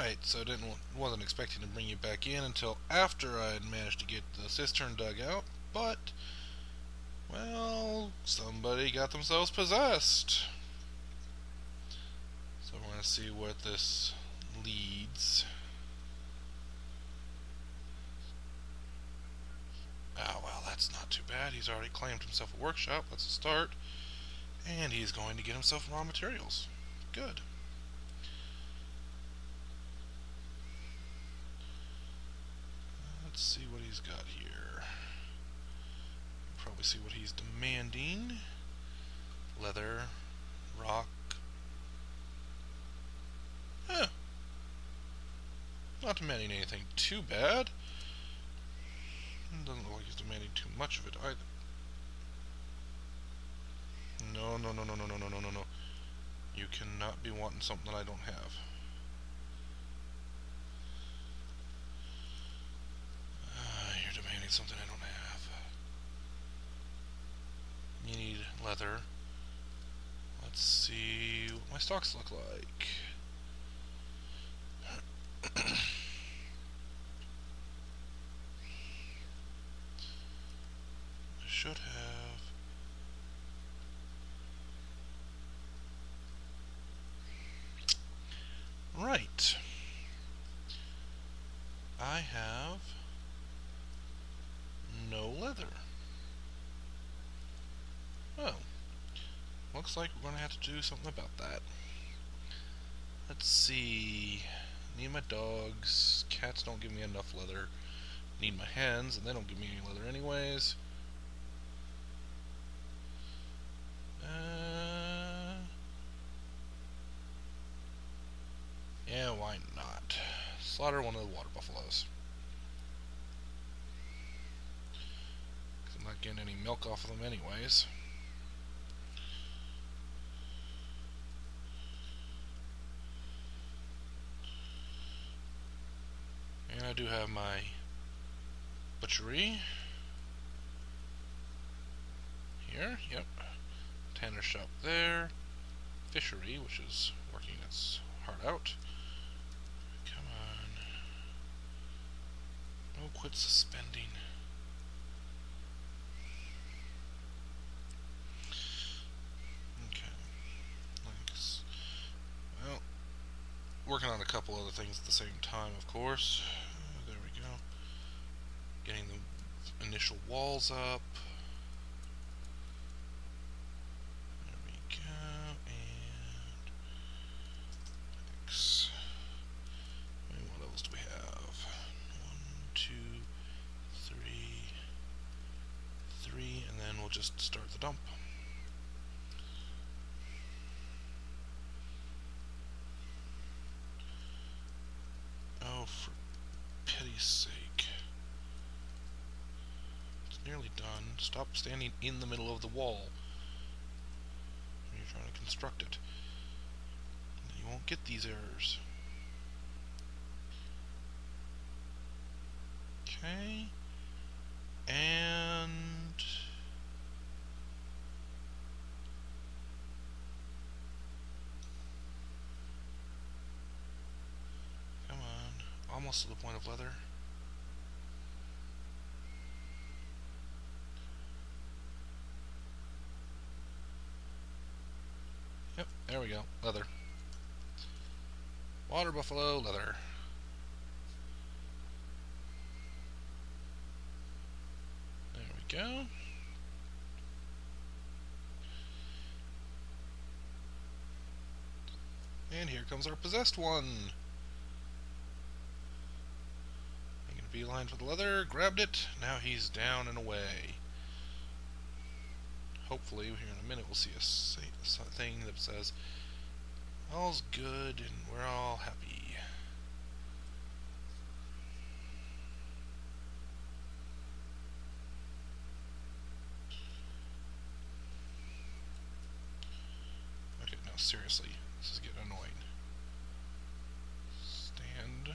Alright, so wasn't expecting to bring you back in until after I had managed to get the cistern dug out, but, well, somebody got themselves possessed. So we're going to see what this leads. Oh, well, that's not too bad. He's already claimed himself a workshop. That's a start. And he's going to get himself raw materials. Good. Let's see what he's got here. Probably see what he's demanding. Leather, rock. Not demanding anything too bad. Doesn't look like he's demanding too much of it either. No. You cannot be wanting something that I don't have. You're demanding something I don't have. You need leather. Let's see what my stocks look like. I should have. Right. I have no leather. Oh. Looks like we're going to have to do something about that. Let's see. Need my dogs. Cats don't give me enough leather. Need my hens, and they don't give me any leather anyways. Yeah, why not? Slaughter one of the water buffaloes. Because I'm not getting any milk off of them anyways. And I do have my butchery here, yep. Tanner shop there. Fishery, which is working its heart out. Come on. No, quit suspending. Okay. Well, working on a couple other things at the same time, of course. There we go. Getting the initial walls up. There we go. And thanks. And what else do we have? 1, 2, 3, and then we'll just start the dump. Oh, for pity's sake. It's nearly done. Stop standing in the middle of the wall when you're trying to construct it. You won't get these errors. Okay. And come on. Almost to the point of leather. Yep, there we go. Leather. Water buffalo, leather. There we go. And here comes our possessed one. Making a beeline for the leather, grabbed it, now he's down and away. Hopefully, here in a minute, we'll see a thing that says, all's good and we're all happy. Okay, no, seriously, this is getting annoying. Stand.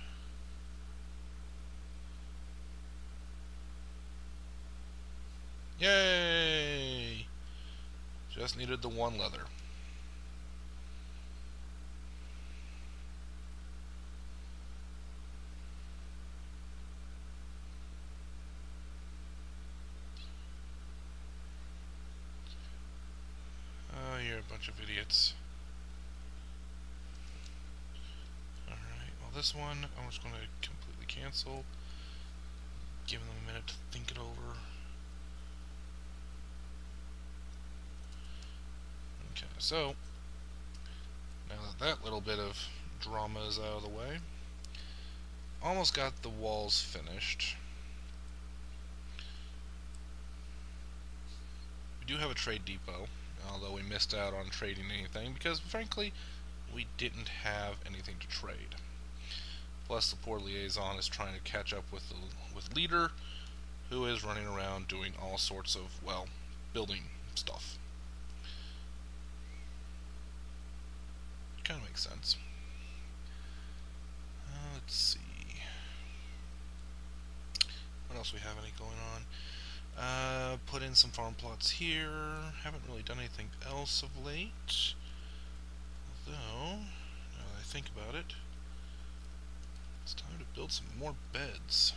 Yay! Just needed the one leather. bunch of idiots. Alright, well this one I'm just going to completely cancel. Giving them a minute to think it over. Okay, so now that little bit of drama is out of the way, almost got the walls finished. We do have a trade depot, although we missed out on trading anything because, frankly, we didn't have anything to trade. Plus, the poor liaison is trying to catch up with leader, who is running around doing all sorts of, well, building stuff. Kind of makes sense. Let's see. What else we have any going on? Put in some farm plots here. Haven't really done anything else of late. Although, now that I think about it, it's time to build some more beds.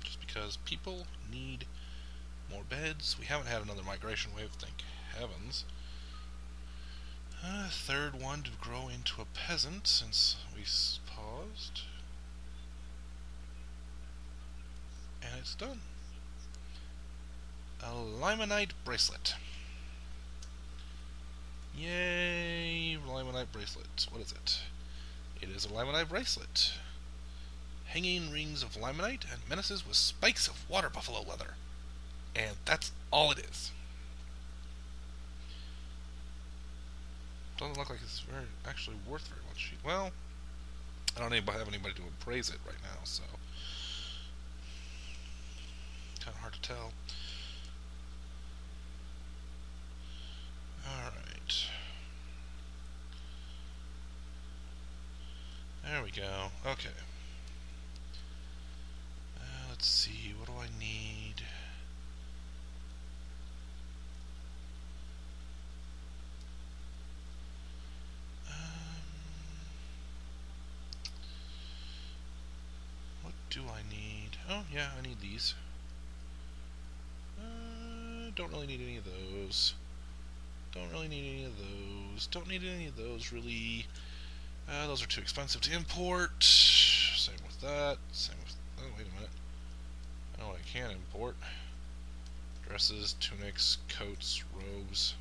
Just because people need more beds. We haven't had another migration wave, thank heavens. Third one to grow into a peasant since we paused. And it's done. A limonite bracelet. Yay, limonite bracelet. What is it? It is a limonite bracelet. Hanging rings of limonite and menaces with spikes of water buffalo leather. And that's all it is. Doesn't look like it's actually worth very much. Well, I don't have anybody to appraise it right now, so kind of hard to tell. Alright. There we go. Okay. Let's see, what do I need? What do I need? Oh, yeah, I need these. Don't really need any of those. Don't really need any of those. Don't need any of those, really. Those are too expensive to import. Same with that. Same with... Oh, wait a minute. I know what I can import. Dresses, tunics, coats, robes.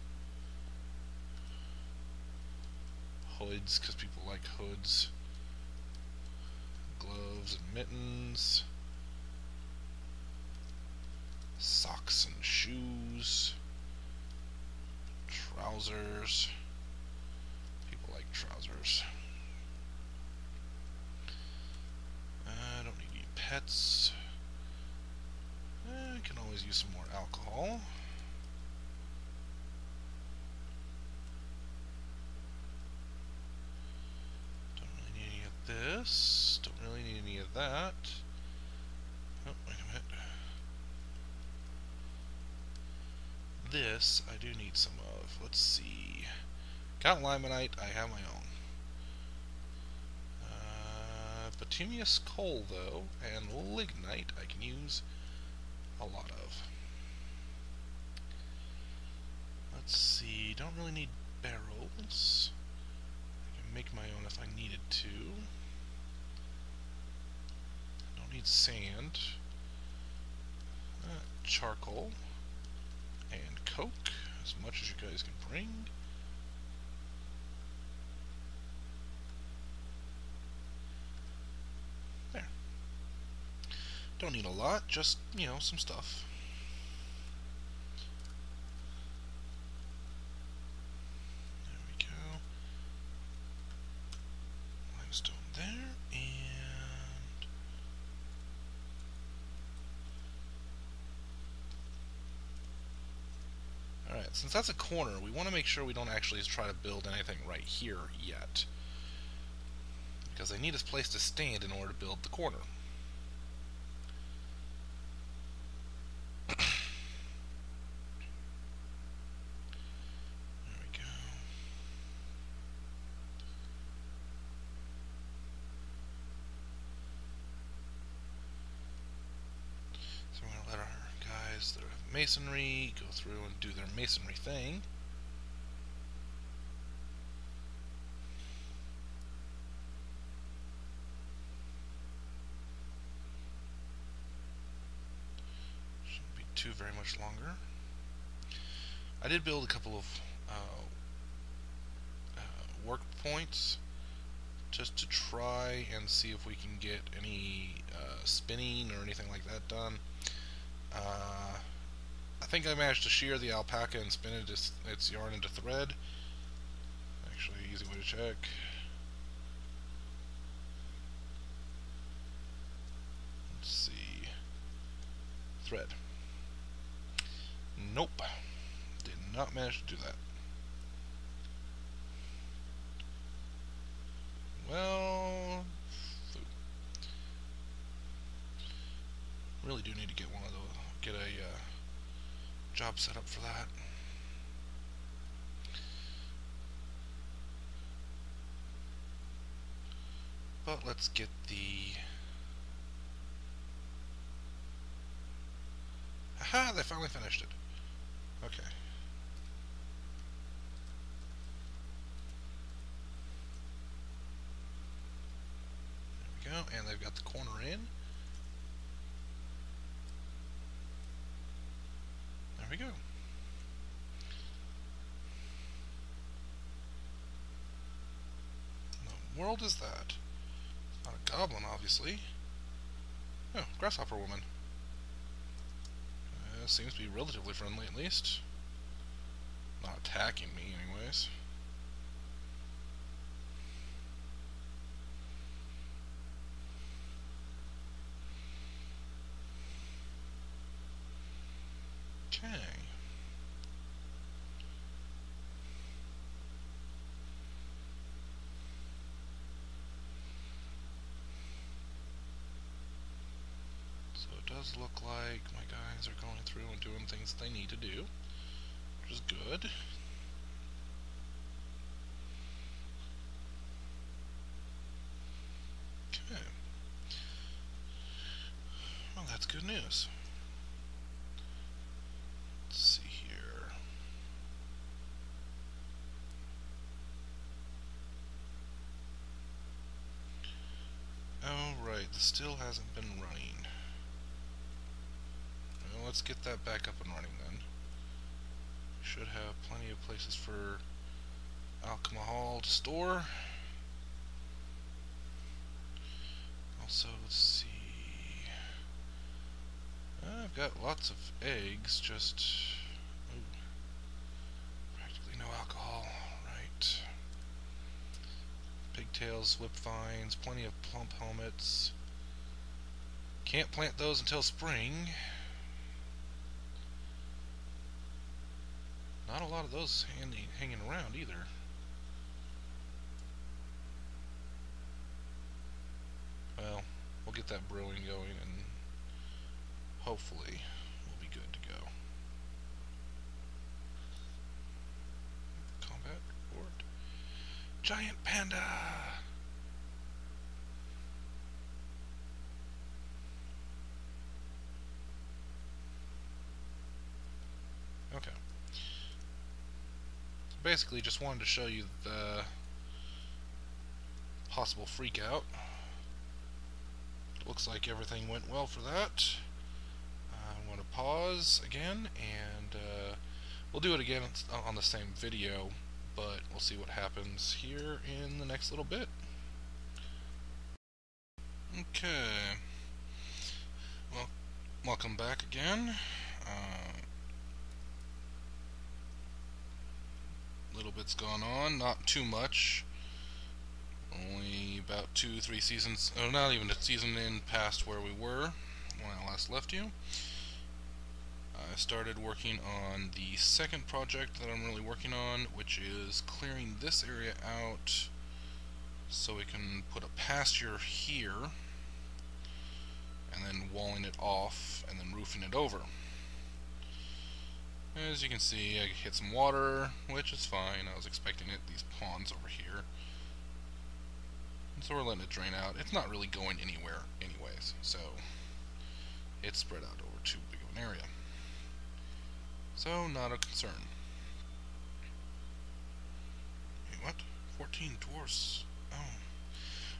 Hoods, because people like hoods. Gloves and mittens. Socks and shoes. Trousers. People like trousers. I don't need any pets. I can always use some more alcohol. Don't really need any of this. Don't really need any of that. Oh, wait a minute. This I do need some of. Let's see. Got limonite, I have my own. Bituminous coal, though, and lignite I can use a lot of. Let's see, don't really need barrels. I can make my own if I needed to. Don't need sand. Charcoal. And coke, as much as you guys can bring. There. Don't need a lot, just, you know, some stuff. There we go. Limestone there, and... Alright, since that's a corner, we want to make sure we don't actually try to build anything right here yet. Because I need a place to stand in order to build the corner. masonry, go through and do their masonry thing. Shouldn't be too very much longer. I did build a couple of work points just to try and see if we can get any spinning or anything like that done. I think I managed to shear the alpaca and spin its yarn into thread. Actually, easy way to check. Let's see. Thread. Nope. Did not manage to do that. Well, really do need to get one of those. Get a job set up for that. But let's get the. Aha! They finally finished it. Okay. There we go, and they've got the corner in. There we go. What in the world is that? Not a goblin, obviously. Oh, grasshopper woman. Seems to be relatively friendly, at least. Not attacking me, anyways. Okay. So it does look like my guys are going through and doing things they need to do, which is good. Okay. Well, that's good news. Let's see here. Oh, right, the still hasn't been running. Well, let's get that back up and running then. Should have plenty of places for alcohol to store. Also, let's see. I've got lots of eggs, just practically no alcohol. Right. Pigtails, whip vines, plenty of plump helmets. Can't plant those until spring. Not a lot of those hanging around either. Well, we'll get that brewing going and hopefully we'll be good to go. Combat board. Giant panda! Okay. So basically just wanted to show you the possible freak out. Looks like everything went well for that. I'm going to pause again, and we'll do it again on the same video, but we'll see what happens here in the next little bit. Okay. Well, welcome back again. Little bit's gone on, not too much. Only about 2-3 seasons, oh, not even a season in past where we were when I last left you. I started working on the second project that I'm really working on, which is clearing this area out so we can put a pasture here, and then walling it off, and then roofing it over. As you can see, I hit some water, which is fine. I was expecting it, these ponds over here. So we're letting it drain out. It's not really going anywhere anyways, so it's spread out over too big of an area. So, not a concern. Wait, what? 14 dwarfs. Oh.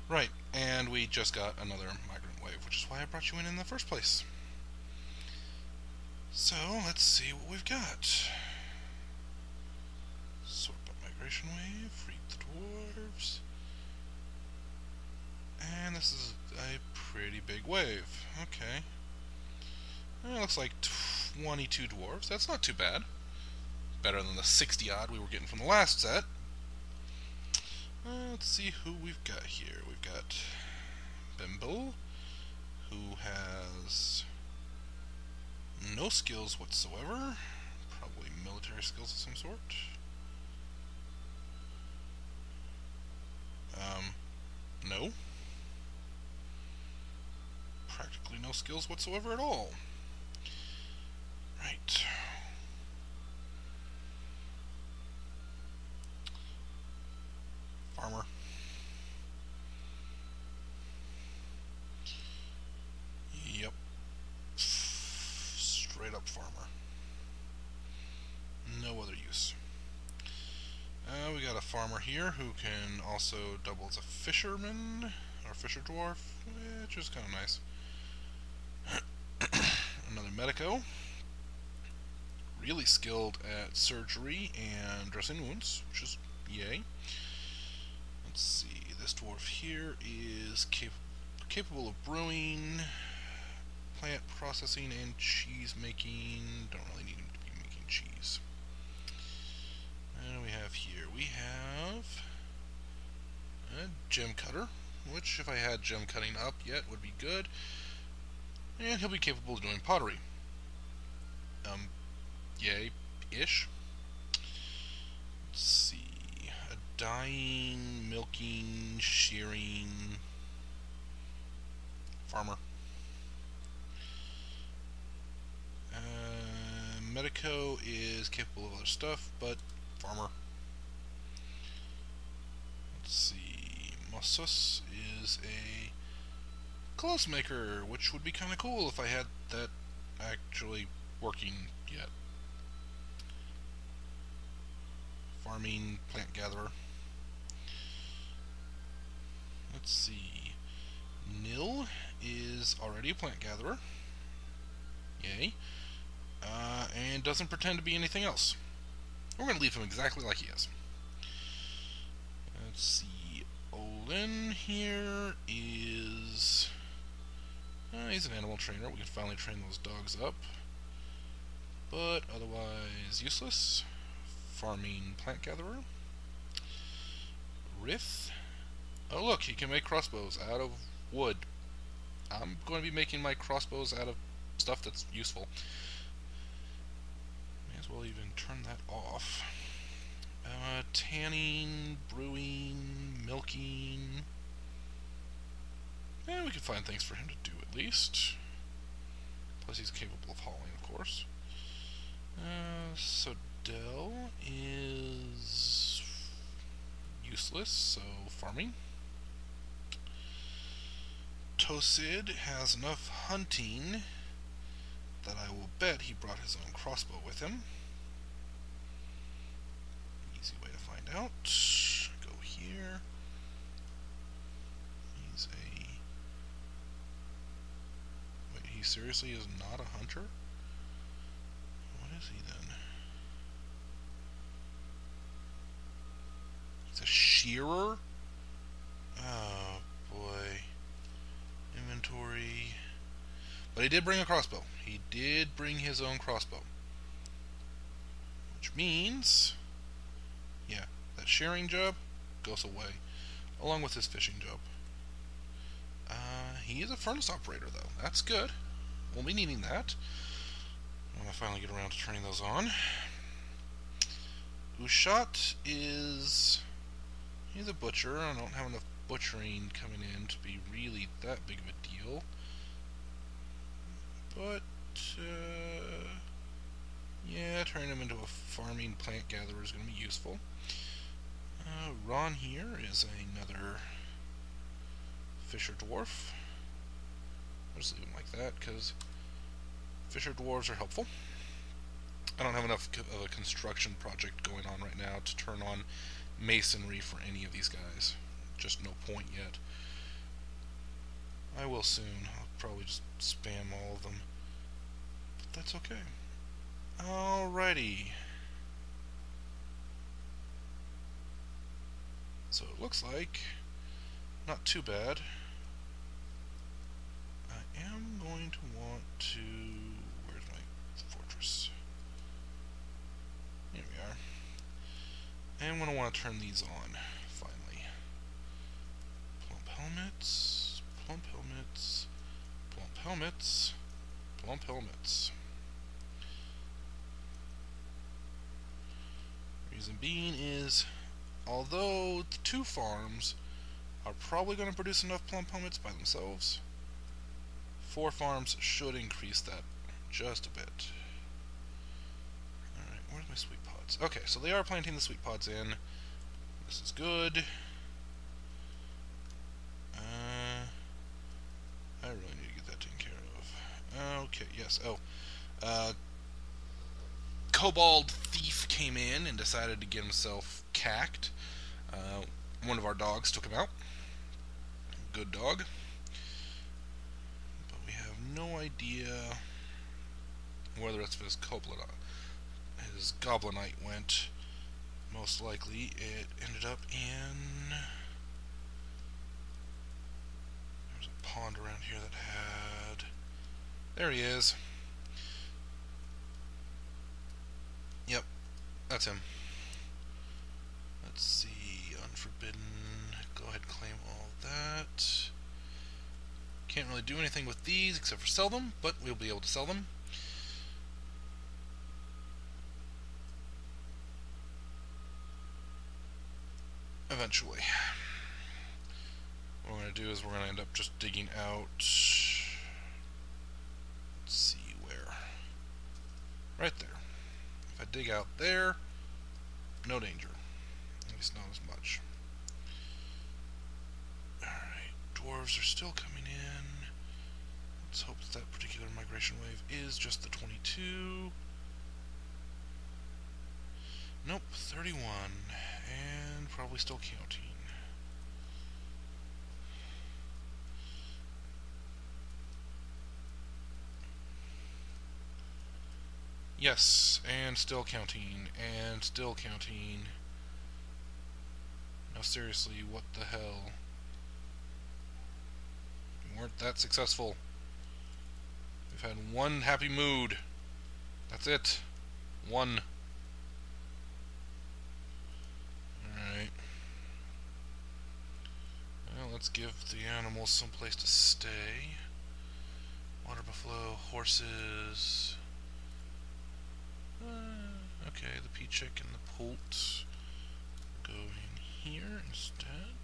Right, and we just got another migrant wave, which is why I brought you in the first place. So, let's see what we've got. Sort by migration wave, read the dwarves. And this is a pretty big wave. Okay. It looks like 22 dwarves. That's not too bad. Better than the 60-odd we were getting from the last set. Let's see who we've got here. We've got Bimble, who has no skills whatsoever. Probably military skills of some sort. No. Practically no skills whatsoever at all. Right. Farmer. Yep. Straight up farmer. No other use. We got a farmer here who can also double as a fisherman, or fisher dwarf, which is kind of nice. Another medico. Really skilled at surgery and dressing wounds, which is yay. Let's see, this dwarf here is capable of brewing, plant processing, and cheese making. Don't really need him to be making cheese. And we have here, we have a gem cutter, which if I had gem cutting up yet would be good. And he'll be capable of doing pottery. Yay-ish. Let's see, a dyeing, milking, shearing farmer. Medico is capable of other stuff, but farmer. Let's see, Mossus is a clothes maker, which would be kind of cool if I had that actually working yet. Farming, plant gatherer. Let's see, Nil is already a plant gatherer. Yay. And doesn't pretend to be anything else. We're going to leave him exactly like he is. Let's see, Olin here is... he's an animal trainer. We can finally train those dogs up. But otherwise useless. Farming plant gatherer. Rith. Oh look, he can make crossbows out of wood. I'm going to be making my crossbows out of stuff that's useful. May as well even turn that off. Tanning, brewing, milking. And we can find things for him to do at least. Plus he's capable of hauling, of course. Sodell is useless, so farming. Tosid has enough hunting that I will bet he brought his own crossbow with him. Easy way to find out. Go here. He's a... Wait, he seriously is not a hunter? What is he then? He's a shearer? Oh boy. Inventory. But he did bring a crossbow. He did bring his own crossbow. Which means... yeah, that shearing job goes away. Along with his fishing job. He is a furnace operator though. That's good. We'll be needing that when I finally get around to turning those on. Ushat is... he's a butcher. I don't have enough butchering coming in to be really that big of a deal. But, yeah, turning him into a farming plant gatherer is going to be useful. Ron here is another fisher dwarf. I'll just leave him like that, because fisher dwarves are helpful. I don't have enough of a construction project going on right now to turn on masonry for any of these guys. Just no point yet. I will soon. I'll probably just spam all of them. But that's okay. Alrighty. So it looks like not too bad. I am going to want to... Where's my fortress? Here we are. And I'm going to want to turn these on, finally. Plump helmets, plump helmets, plump helmets, plump helmets. Reason being is, although the 2 farms are probably going to produce enough plump helmets by themselves, 4 farms should increase that just a bit. Alright, where's my sweet pods? Okay, so they are planting the sweet pods in. This is good. I really need to get that taken care of. Okay, yes. Kobold Thief came in and decided to get himself cacked. One of our dogs took him out. Good dog. But we have no idea where the rest of his goblinite went. Most likely it ended up in... There's a pond around here that had... There he is. Yep, that's him. Let's see, unforbidden, go ahead and claim all that. Can't really do anything with these except for sell them, but we'll be able to sell them. Eventually. What we're going to do is we're going to end up just digging out... Let's see where. Right there. If I dig out there, no danger. At least not as much. Alright, dwarves are still coming in. Let's hope that particular migration wave is just the 22. Nope, 31. And probably still counting. Yes, and still counting, and still counting. No, seriously, what the hell? We weren't that successful. We've had one happy mood. That's it. One. Alright. Well, let's give the animals some place to stay. Water buffalo, horses... okay, the P-chick and the poult go in here instead.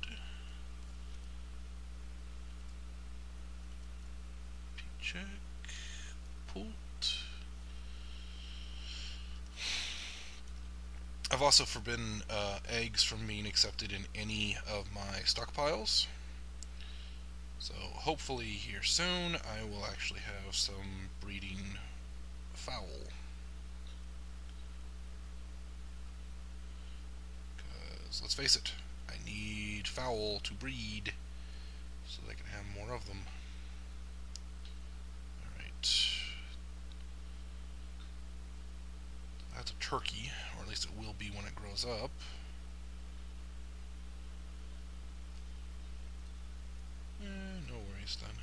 P-chick, poult. I've also forbidden eggs from being accepted in any of my stockpiles. So hopefully here soon I will actually have some breeding fowl. Let's face it, I need fowl to breed so that I can have more of them. Alright. That's a turkey, or at least it will be when it grows up. No worries then.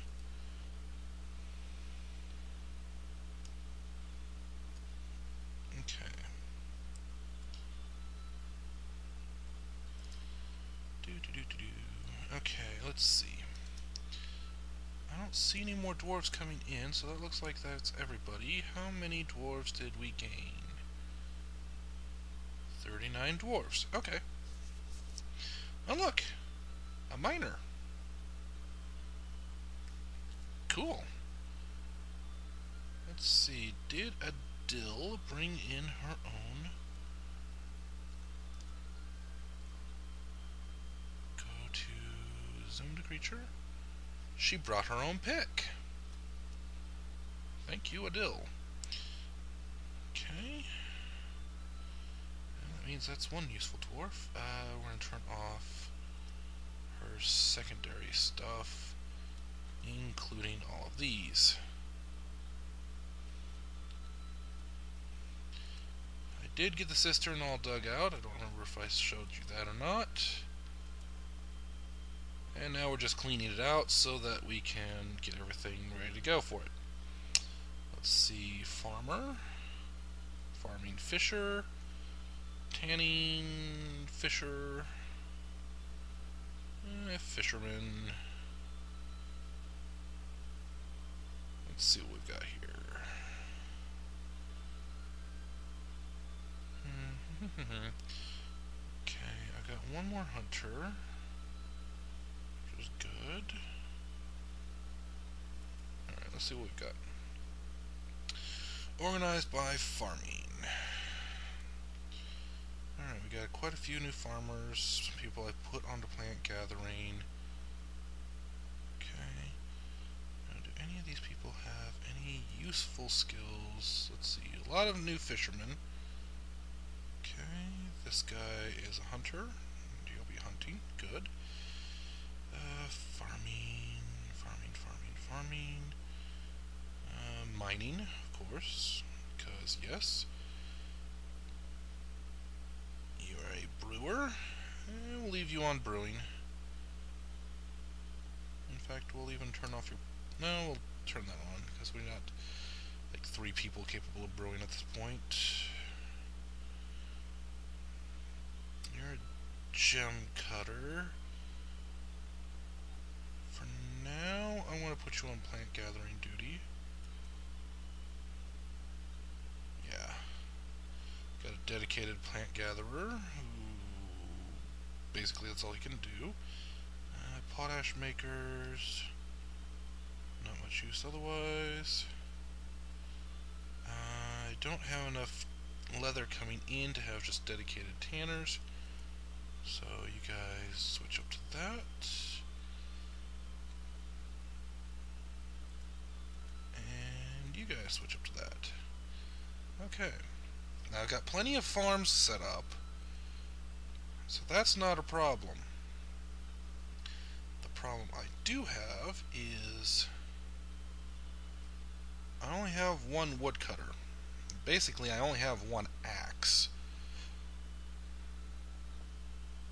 Okay. Okay, let's see. I don't see any more dwarves coming in, so that looks like that's everybody. How many dwarves did we gain? 39 dwarves. Okay. Oh look! A miner. Cool. Let's see. Did Adil bring in her own... Zoom to creature. She brought her own pick. Thank you, Adil. Okay. means that's one useful dwarf. We're going to turn off her secondary stuff, including all of these. I did get the cistern all dug out. I don't remember if I showed you that or not. And now we're just cleaning it out so that we can get everything ready to go for it. Let's see, farmer, farming fisher, tanning fisher, fisherman. Let's see what we've got here. Okay, I got one more hunter, which is good. Alright, let's see what we've got. Organized by farming. Alright, we got quite a few new farmers, some people I put onto plant gathering. Okay. Now, do any of these people have any useful skills? Let's see, a lot of new fishermen. Okay, this guy is a hunter. He'll be hunting. Good. Farming. Mining, of course, because yes. You are a brewer. We'll leave you on brewing. In fact, we'll even turn off your... No, we'll turn that on, because we're not like 3 people capable of brewing at this point. You're a gem cutter. For now, I want to put you on plant gathering duty. Yeah. Got a dedicated plant gatherer who basically that's all he can do. Potash makers, not much use otherwise. I don't have enough leather coming in to have just dedicated tanners, so you guys switch up to that. And you guys switch up to that. Okay. Now I've got plenty of farms set up, so that's not a problem. The problem I do have is I only have one woodcutter. Basically, I only have one axe.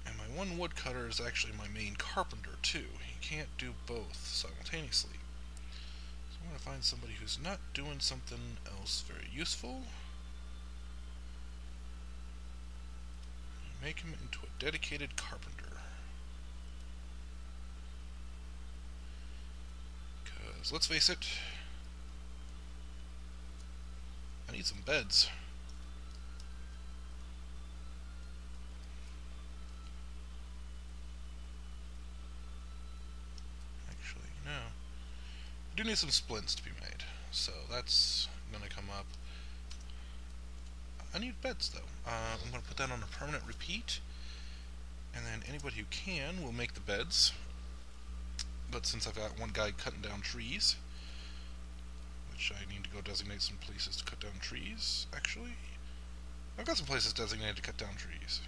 And my one woodcutter is actually my main carpenter, too. He can't do both simultaneously. So I'm going to find somebody who's not doing something else very useful. Make him into a dedicated carpenter. Because, let's face it, I need some beds. Actually, no. I do need some splints to be made, so that's gonna come up. I need beds, though. I'm going to put that on a permanent repeat, and then anybody who can will make the beds. But since I've got one guy cutting down trees, which I need to go designate some places to cut down trees, actually. I've got some places designated to cut down trees.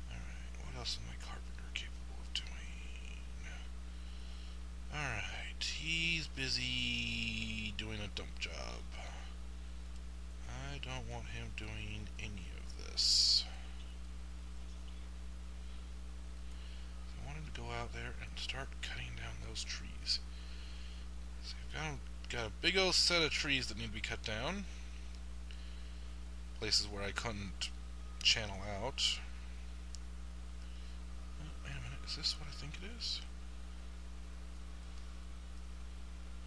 Alright, what else is my carpenter capable of doing? Alright, he's busy doing a dump job. I don't want him doing any of this. I want him to go out there and start cutting down those trees. So I've got a big old set of trees that need to be cut down. Places where I couldn't channel out. Oh, wait a minute, is this what I think it is?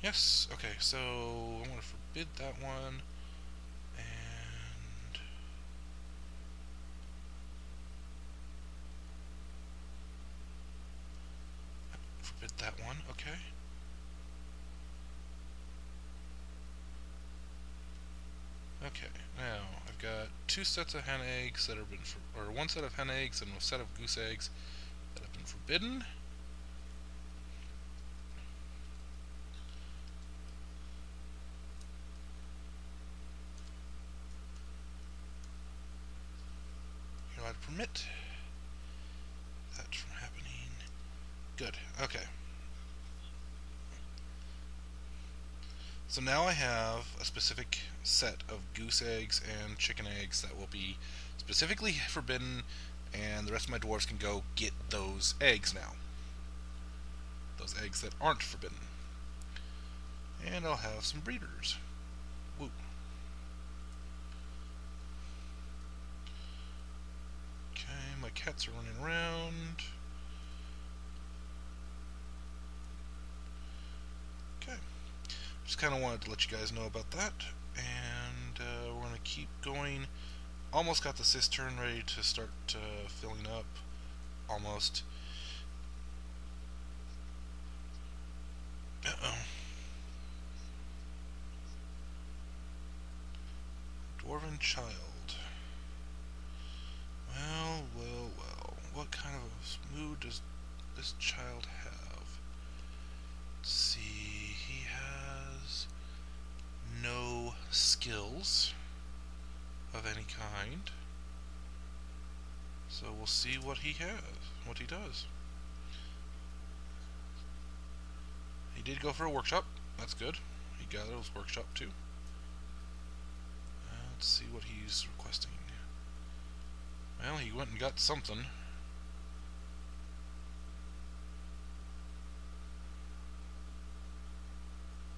Yes, okay, so I want to forbid that one. And forbid that one, okay. Okay, now I've got 2 sets of hen eggs that have been, or 1 set of hen eggs and a set of goose eggs that have been forbidden. Okay. So now I have a specific set of goose eggs and chicken eggs that will be specifically forbidden, and the rest of my dwarves can go get those eggs now. Those eggs that aren't forbidden. And I'll have some breeders. Woo. Okay, my cats are running around. Okay. Just kind of wanted to let you guys know about that. And we're going to keep going. Almost got the cistern ready to start filling up. Almost. Uh-oh. Dwarven child. Well, well, well. What kind of a mood does this child have? Let's see. He has no skills of any kind. So we'll see what he has, what he does. He did go for a workshop. That's good. He got his workshop too. Let's see what he's requesting. Well, he went and got something.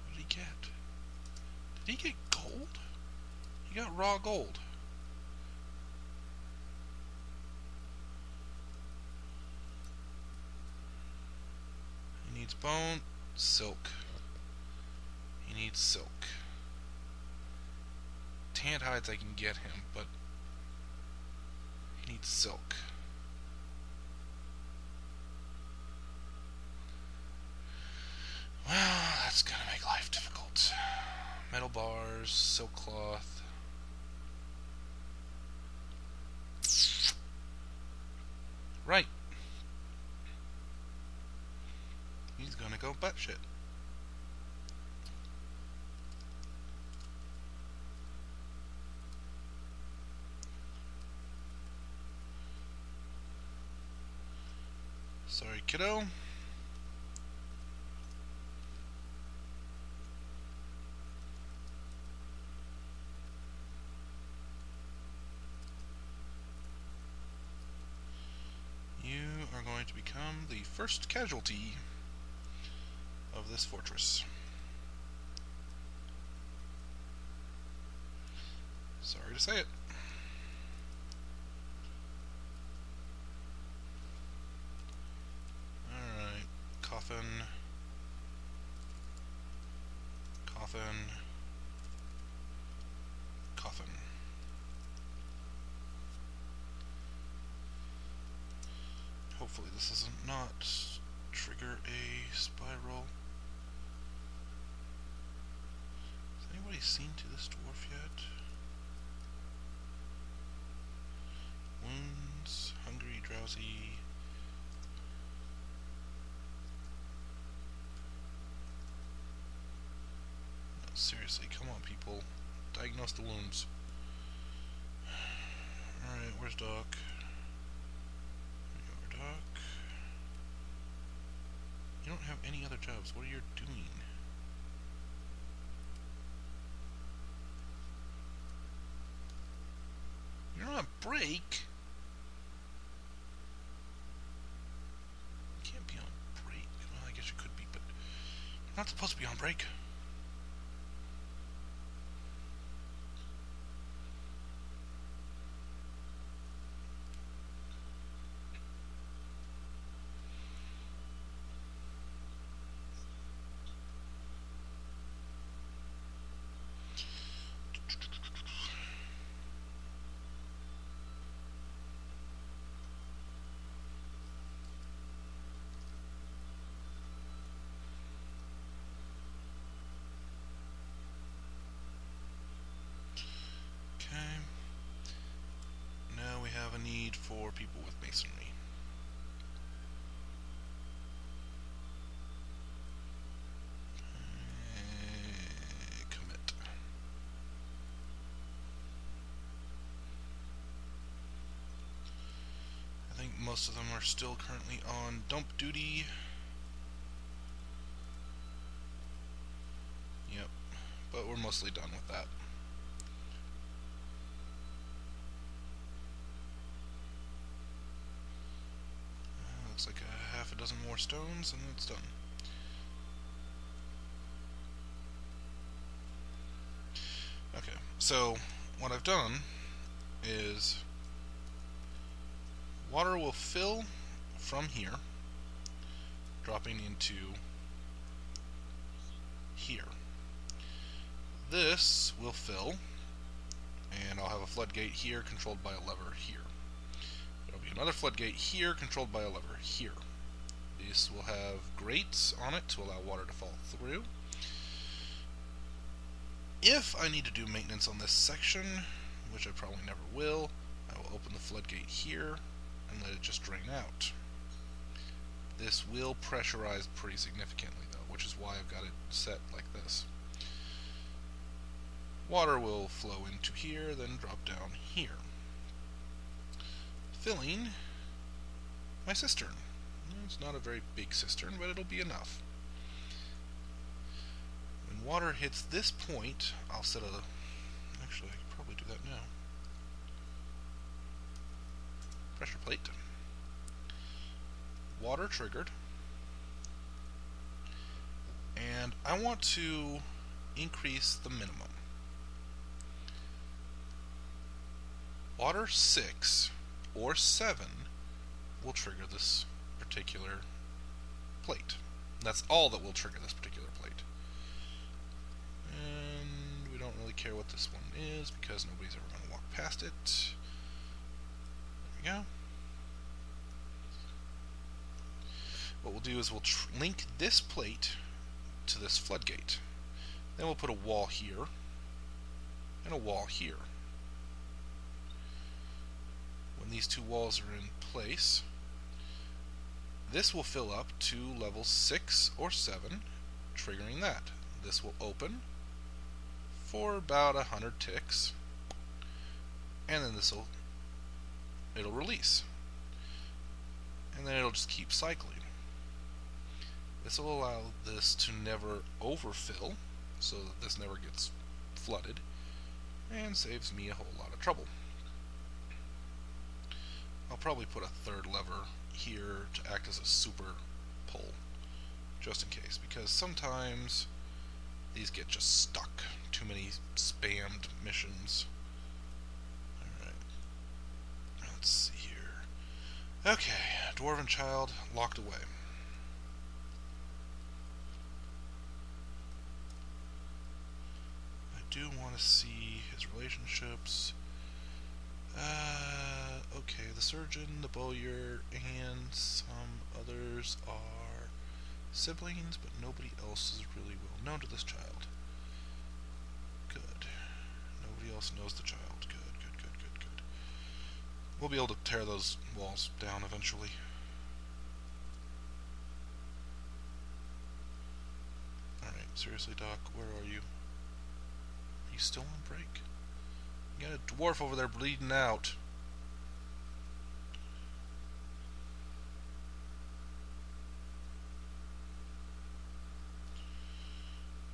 What did he get? Did he get gold? He got raw gold. He needs bone, silk. He needs silk. Tanned hides I can get him, but he needs silk. Well, that's gonna make life difficult. Metal bars, silk cloth. Right. He's gonna go batshit. Sorry, kiddo. You are going to become the first casualty of this fortress. Sorry to say it. Alright, coffin. Coffin. Coffin. Hopefully this doesn't not trigger a spiral. Has anybody seen to this dwarf yet? Wounds, hungry, drowsy. No, seriously, come on people. Diagnose the wounds. Alright, where's Doc? Doc. You don't have any other jobs. What are you doing? You're on a break? You can't be on break. Well, I guess you could be, but you're not supposed to be on break. Okay. Now we have a need for people with masonry. Commit. I think most of them are still currently on dump duty. we're mostly done with that. Looks like a half a dozen more stones and it's done. Okay, so what I've done is water will fill from here, dropping into here. This will fill, and I'll have a floodgate here controlled by a lever here. There'll be another floodgate here controlled by a lever here. These will have grates on it to allow water to fall through. If I need to do maintenance on this section, which I probably never will, I will open the floodgate here and let it just drain out. This will pressurize pretty significantly though, which is why I've got it set like this. Water will flow into here, then drop down here, filling my cistern. It's not a very big cistern, but it'll be enough. When water hits this point, I'll set a... Actually, I could probably do that now. Pressure plate. Water triggered. And I want to increase the minimum. Water 6 or 7 will trigger this particular plate. That's all that will trigger this particular plate. And we don't really care what this one is because nobody's ever going to walk past it. There we go. What we'll do is we'll link this plate to this floodgate. Then we'll put a wall here and a wall here. When these two walls are in place, this will fill up to level 6 or 7, triggering that. This will open for about 100 ticks, and then it'll release. And then it'll just keep cycling. This will allow this to never overfill, so that this never gets flooded, and saves me a whole lot of trouble. I'll probably put a third lever here to act as a super pull, just in case, because sometimes these get just stuck. Too many spammed missions. Alright, let's see here. Okay, Dwarven Child locked away. I do want to see his relationships. Okay, the surgeon, the bowyer, and some others are siblings, but nobody else is really well known to this child. Good. Nobody else knows the child. Good, good, good, good, good. We'll be able to tear those walls down eventually. Alright, seriously, Doc, where are you? Are you still on break? You got a dwarf over there bleeding out.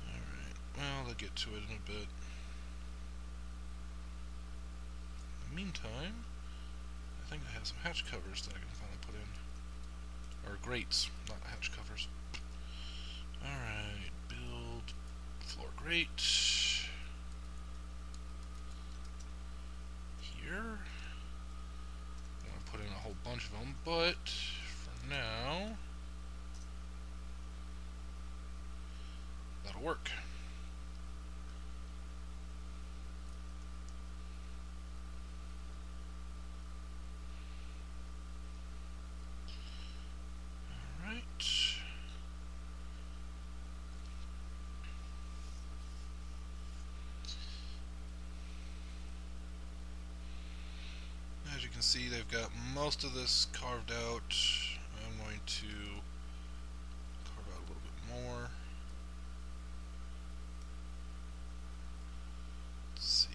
Alright, well, they'll get to it in a bit. In the meantime, I think I have some hatch covers that I can finally put in. Or grates, not hatch covers. Alright, build floor grate. Here. I'm going to put in a whole bunch of them, but for now, that'll work. Alright. As you can see, they've got most of this carved out. I'm going to carve out a little bit more. Let's see.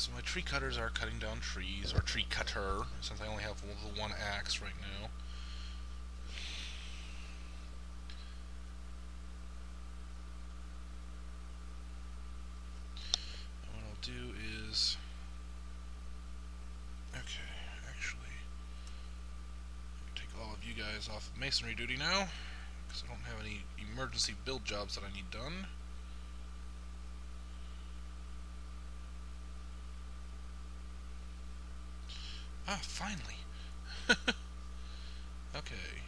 So my tree cutters are cutting down trees, or tree cutter, since I only have the one axe right now. And what I'll do is... Okay, actually, take all of you guys off of masonry duty now, because I don't have any emergency build jobs that I need done. Ah, finally! Okay.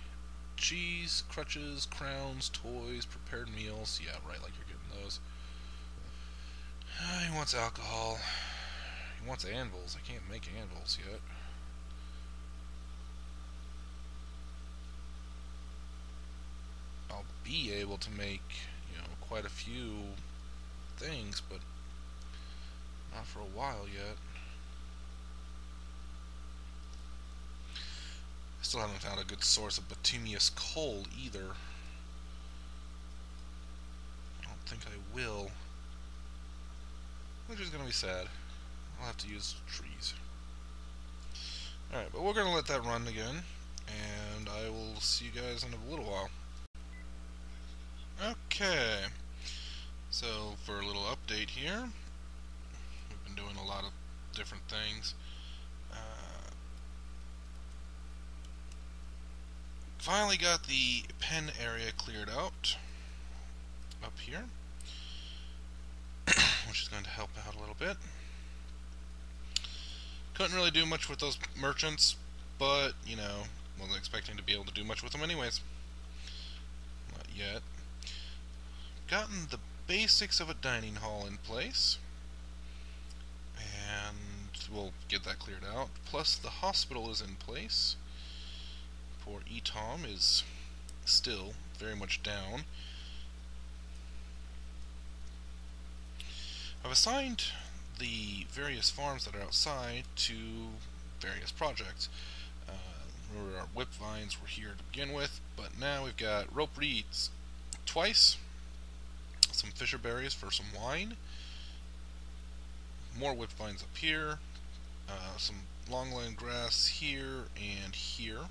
Cheese, crutches, crowns, toys, prepared meals. Yeah, right, like you're getting those. He wants alcohol. He wants anvils. I can't make anvils yet. I'll be able to make, quite a few things, but not for a while yet. I still haven't found a good source of bituminous coal either. I don't think I will. Which is going to be sad. I'll have to use trees. Alright, but we're going to let that run again, and I will see you guys in a little while. Okay, so for a little update here, we've been doing a lot of different things. Finally got the pen area cleared out up here, which is going to help out a little bit. Couldn't really do much with those merchants, but, wasn't expecting to be able to do much with them anyways. Not yet. Gotten the basics of a dining hall in place, and we'll get that cleared out. Plus, the hospital is in place. Poor Etom is still very much down. I've assigned the various farms that are outside to various projects. Remember, our whip vines were here to begin with, but now we've got rope reeds twice, some fisher berries for some wine, more whip vines up here, some longland grass here and here,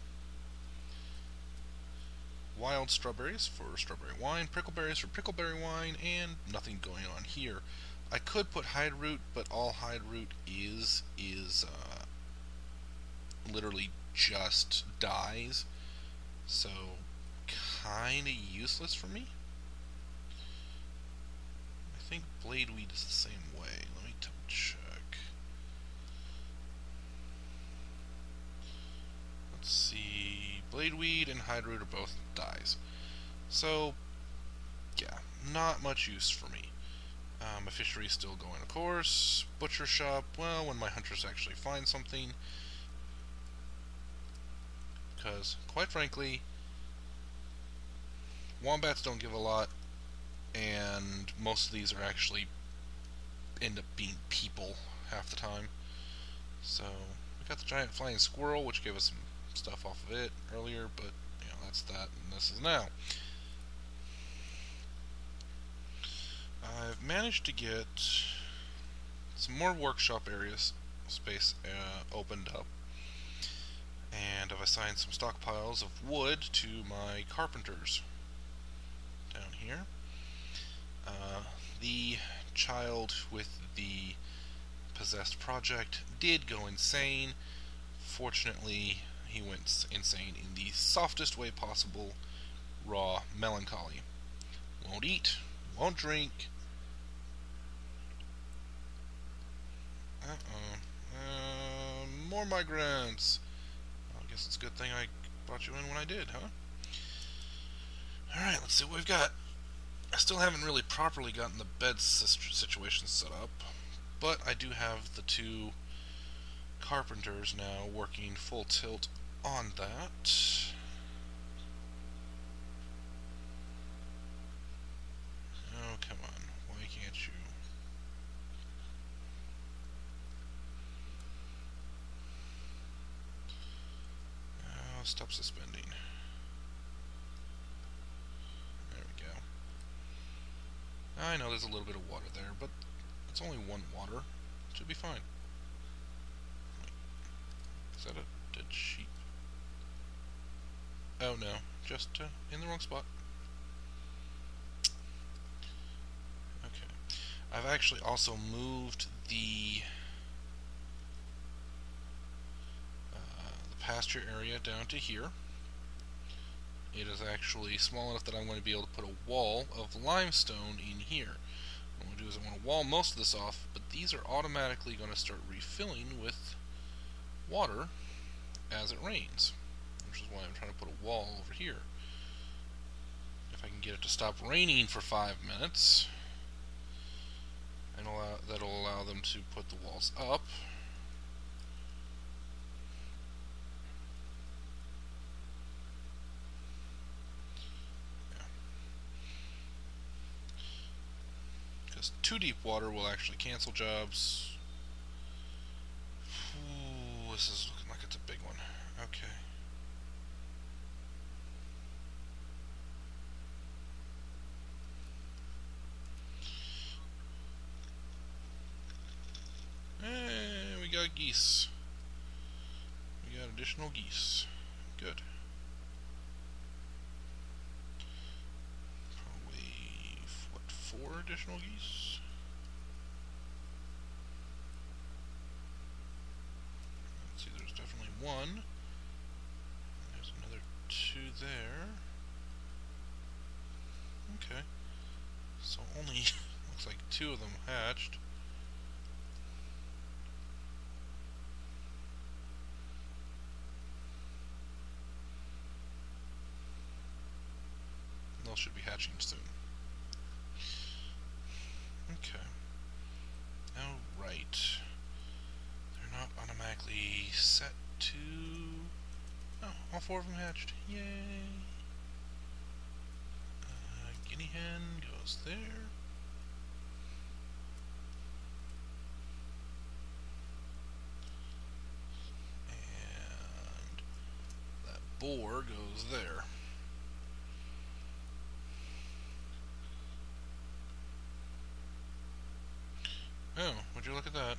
wild strawberries for strawberry wine, prickleberries for prickleberry wine, and nothing going on here. I could put hide root, but all hide root is literally just dyes, so kinda useless for me. I think bladeweed is the same way. Let me double check. Let's see. Bladeweed and hide root are both dyes. So, yeah, not much use for me. My fishery is still going, of course. Butcher shop, well, when my hunters actually find something. Because, quite frankly, wombats don't give a lot, and most of these are actually end up being people half the time. So, we got the giant flying squirrel, which gave us some stuff off of it earlier, but, that's that, and this is now. I've managed to get some more workshop areas space opened up, and I've assigned some stockpiles of wood to my carpenters down here. The child with the possessed project did go insane. Fortunately, he went insane in the softest way possible. Raw melancholy. Won't eat, won't drink. More migrants. Well, I guess it's a good thing I brought you in when I did, huh? Alright, let's see what we've got. I still haven't really properly gotten the bed situation set up, but I do have the two carpenters now working full tilt on that. Oh, come on. Why can't you? Oh, stop suspending. There we go. I know there's a little bit of water there, but it's only one water. It should be fine. Is that a dead sheep? Oh no, just in the wrong spot. Okay. I've actually also moved the pasture area down to here. It is actually small enough that I'm going to be able to put a wall of limestone in here. What I'm going to do is I'm going to wall most of this off, but these are automatically going to start refilling with water as it rains, which is why I'm trying to put a wall over here. If I can get it to stop raining for 5 minutes, and that'll allow them to put the walls up. Because too deep water will actually cancel jobs. Ooh, this is looking like it's a big one. Okay. And we got geese. We got additional geese. Good. Probably, what, 4 additional geese? Let's see, there's definitely 1. There's another 2 there. Okay. So only, looks like 2 of them hatched. Those should be hatching soon. Okay. Alright. They're not automatically set to... Oh, all 4 of them hatched. Yay! Guinea hen goes there. And that boar goes there. Oh, would you look at that?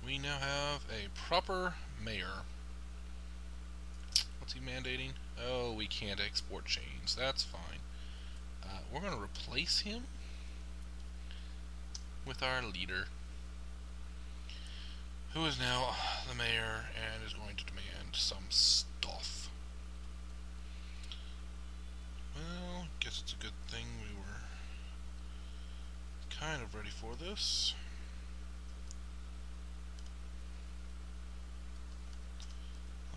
We now have a proper mayor. What's he mandating? Oh, we can't export chains. That's fine. We're going to replace him with our leader, who is now the mayor and is going to demand some stuff. Well, guess it's a good thing we were kind of ready for this.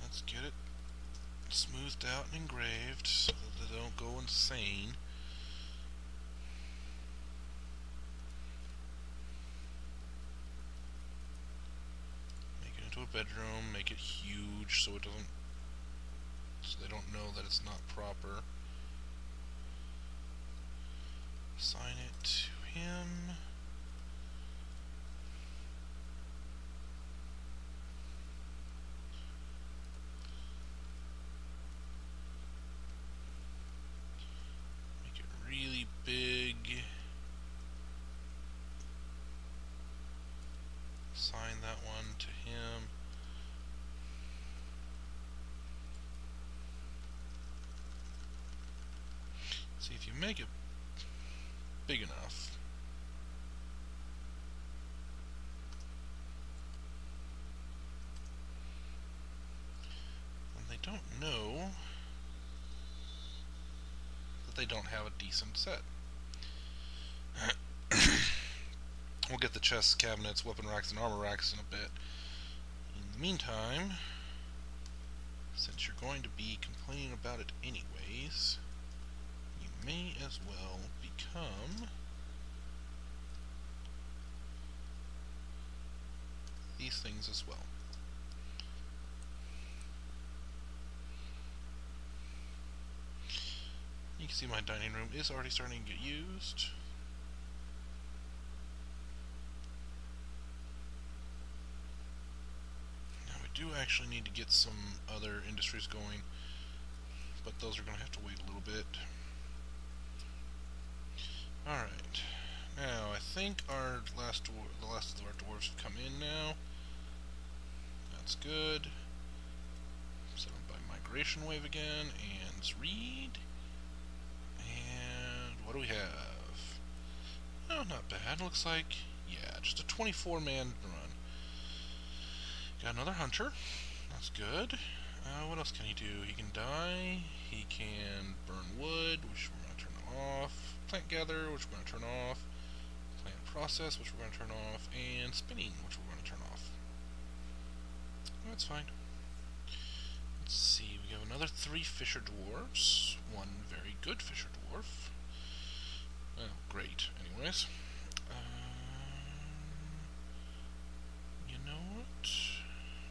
Let's get it smoothed out and engraved so that they don't go insane. Make it into a bedroom, make it huge so it doesn't, so they don't know that it's not proper. Assign it to him. Make it really big. Assign that one to him. See, if you make it big enough, and they don't know that they don't have a decent set. We'll get the chest cabinets, weapon racks, and armor racks in a bit. In the meantime, since you're going to be complaining about it anyways, you may as well become these things as well. You can see my dining room is already starting to get used. Now we do actually need to get some other industries going, but those are going to have to wait a little bit. Alright, now I think the last of our dwarves have come in now. That's good. Set them by migration wave again, and read. And what do we have? Oh, not bad. Looks like, yeah, just a 24-man run. Got another hunter. That's good. What else can he do? He can die. He can burn wood, which we're going to turn off. Plant gather, which we're going to turn off. Plant process, which we're going to turn off. And spinning, which we're going to turn off. That's fine. Let's see. We have another 3 fisher dwarves. 1 very good fisher dwarf. Oh, great. Anyways. You know what?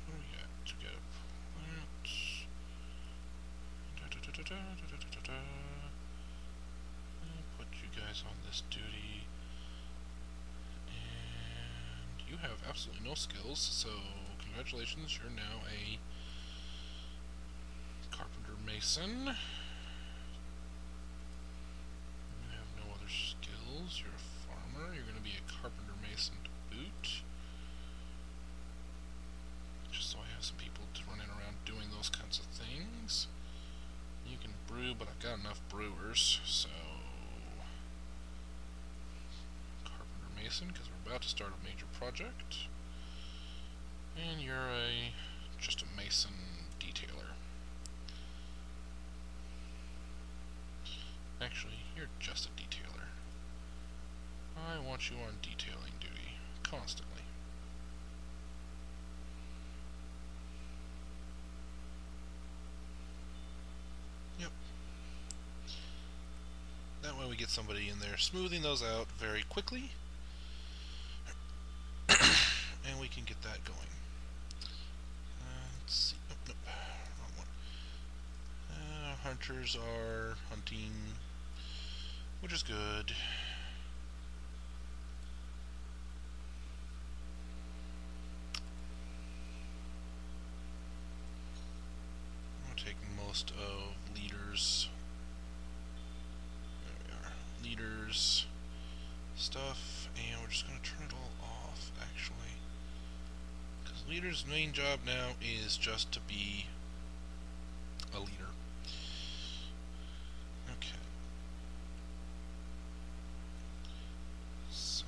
What do we got to get up? Put you guys on this duty. And you have absolutely no skills, so congratulations, you're now a carpenter mason. You have no other skills. You're a farmer. You're going to be a carpenter mason to boot. Just so I have some people to running around doing those kinds of things. You can brew, but I've got enough brewers, so carpenter mason, because we're about to start a major project. And you're just a mason detailer. Actually, you're just a detailer. I want you on detailing duty constantly. Yep. That way we get somebody in there smoothing those out very quickly. And we can get that going. Let's see. Oh, nope. Wrong one. Hunters are hunting, which is good. I'm going to take most of leaders. There we are. Leaders stuff, and we're just going to turn it all off, actually. Because leader's main job now is just to be a leader. Okay. So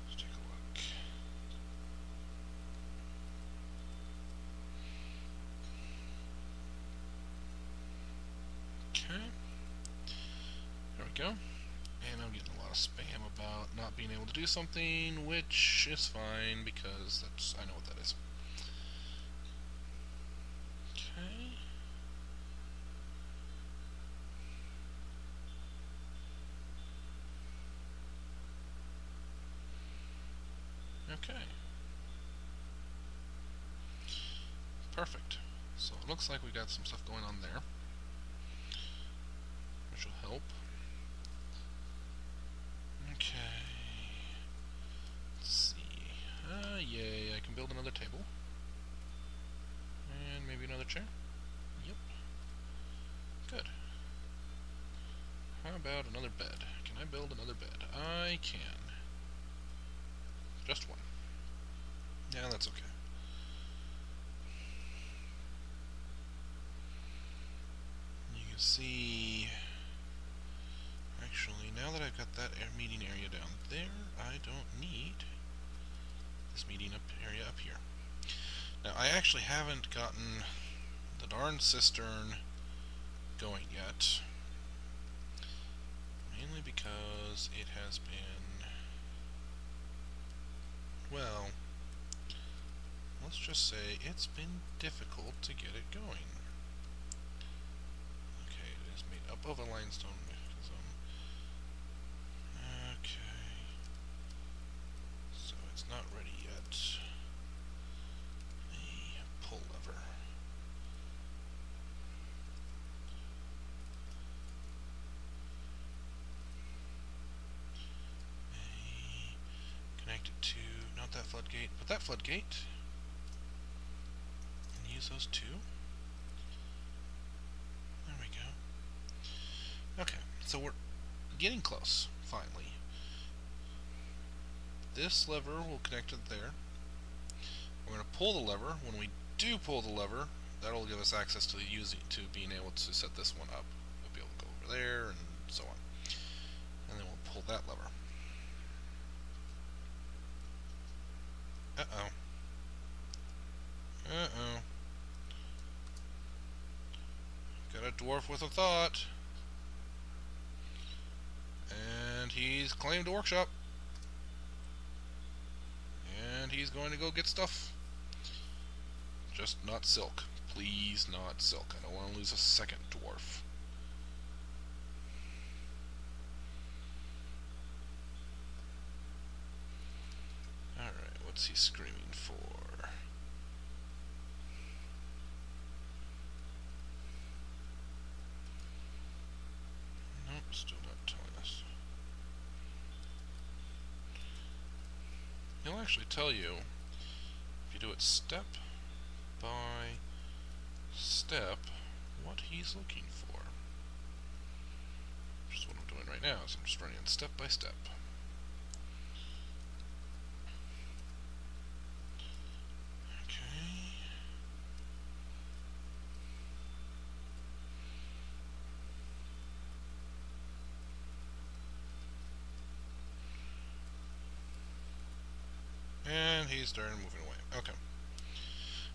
let's take a look. Okay. There we go. And I'm getting a lot of spam about not being able to do something, which is fine because I know what that is. Okay. Okay. Perfect. So it looks like we got some stuff going on there, which will help. Okay. Let's see. Yay, I can build another table. And maybe another chair. Yep. Good. How about another bed? Can I build another bed? I can. Just one. Yeah, that's okay. You can see... Actually, now that I've got that meeting area down there, I don't need this meeting area up here. Now, I actually haven't gotten the darn cistern going yet. Mainly because it has been... Well, let's just say it's been difficult to get it going. Okay, it is made up of a limestone mechanism. Okay. So it's not ready yet. A pull lever. Connect it to, not that floodgate, but that floodgate. And use those two. There we go. Okay, so we're getting close, finally. this lever will connect it there. We're going to pull the lever. When we do pull the lever, that'll give us access to being able to set this one up. We'll be able to go over there and so on. And then we'll pull that lever. Uh-oh. Uh-oh. Got a dwarf with a thought. And he's claimed a workshop. And he's going to go get stuff. Just not silk. Please, not silk. I don't want to lose a second dwarf. Alright, what's he screaming for? Nope, still not telling us. He'll actually tell you if you do it step by step what he's looking for. Which is what I'm doing right now, is I'm just running it step by step. Okay. And he's starting moving away. Okay.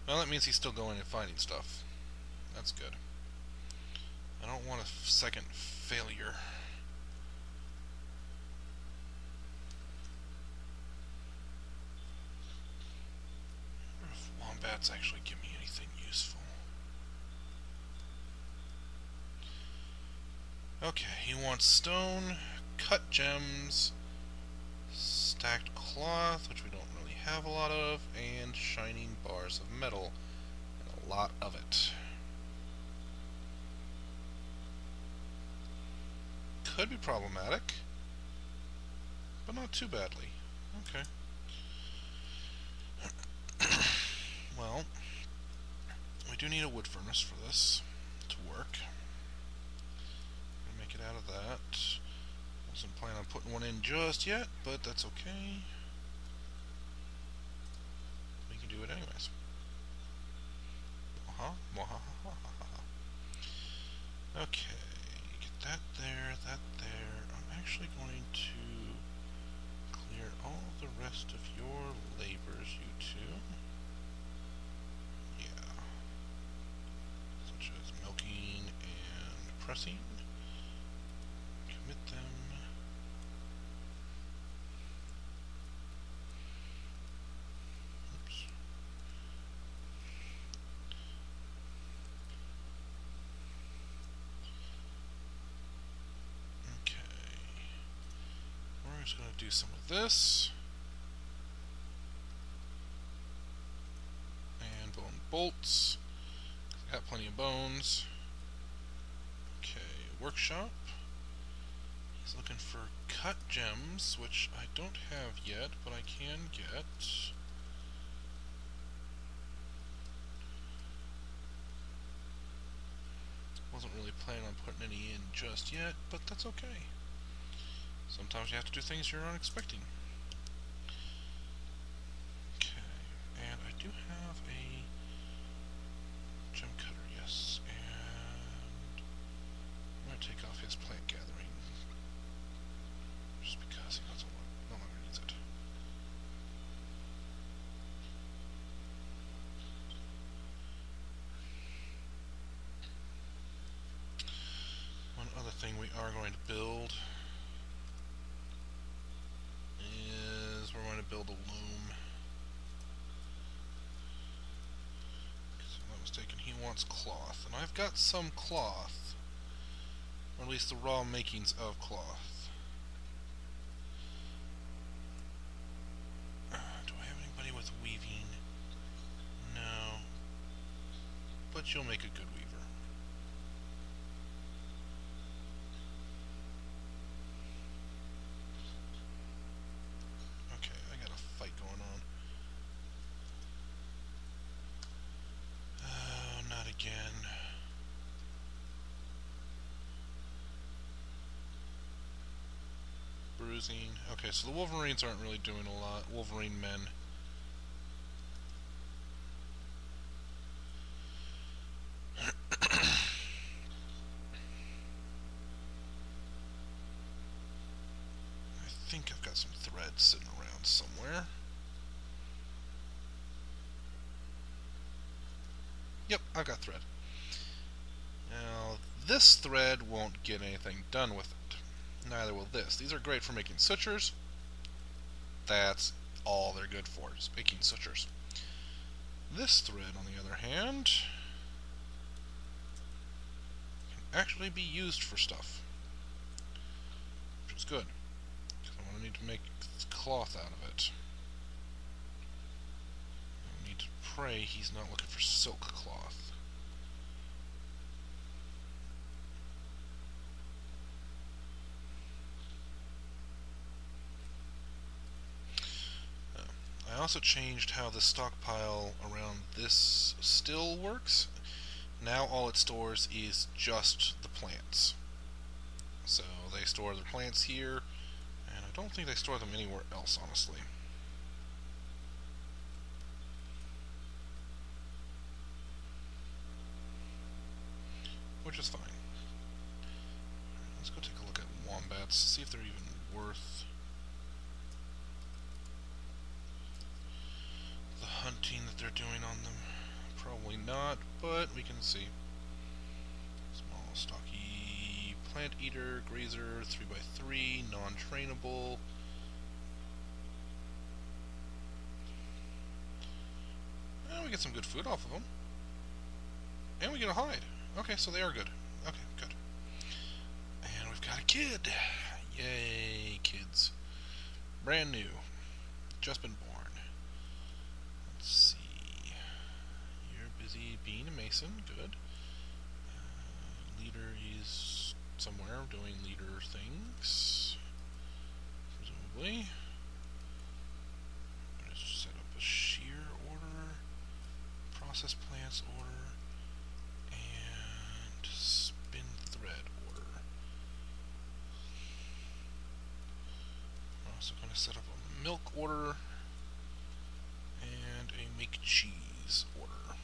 Well, that means he's still going and finding stuff. That's good. I don't want a second failure. I wonder if wombats actually give me anything useful. Okay, he wants stone, cut gems, stacked cloth, which we don't really have a lot of, and shining bars of metal, and a lot of it. Could be problematic, but not too badly. Okay. Well, we do need a wood furnace for this to work. Make it out of that. Wasn't planning on putting one in just yet, but that's okay. We can do it anyways. Okay, get that there, that there. I'm actually going to clear all the rest of your labors, you two. Yeah. Such as milking and pressing. Commit them. Oops. Okay. We're just going to do some of this. And bone bolts. Got plenty of bones. Okay, workshop. He's looking for cut gems, which I don't have yet, but I can get. Wasn't really planning on putting any in just yet, but that's okay. Sometimes you have to do things you're not expecting. Okay, and I do have a gem cutter, yes, and I'm going to take off his plant gathering. Just because he no longer needs it. One other thing we are going to build is we're going to build a loom. If I'm not mistaken, he wants cloth, and I've got some cloth, or at least the raw makings of cloth. Do I have anybody with weaving? No. But you'll make a good weaver. Okay, I got a fight going on. Oh, not again. Bruising. Okay, so the Wolverines aren't really doing a lot. Wolverine men. I think I've got some thread sitting around somewhere. Yep, I've got thread. Now, this thread won't get anything done with it. Neither will this. These are great for making sutures. That's all they're good for, is making sutures. This thread, on the other hand, can actually be used for stuff, which is good, because I'm going to need to make cloth out of it. I need to pray he's not looking for silk cloth. I also changed how the stockpile around this still works. Now all it stores is just the plants. So they store the plants here, and I don't think they store them anywhere else, honestly. Which is fine. Let's go take a look at wombats, see if they're even worth the hunting that they're doing on them. Probably not, but we can see. Small, stocky, plant eater, grazer, 3x3, non-trainable. And we get some good food off of them. And we get a hide. Okay, so they are good. Okay, good. And we've got a kid. Yay, kids. Brand new. Just been born. Let's see. You're busy being a mason. Good. Leader is somewhere doing leader things. Presumably. Let's set up a shear order. Process plants order. And spin thread order. We're also going to set up a milk order. And a make cheese order.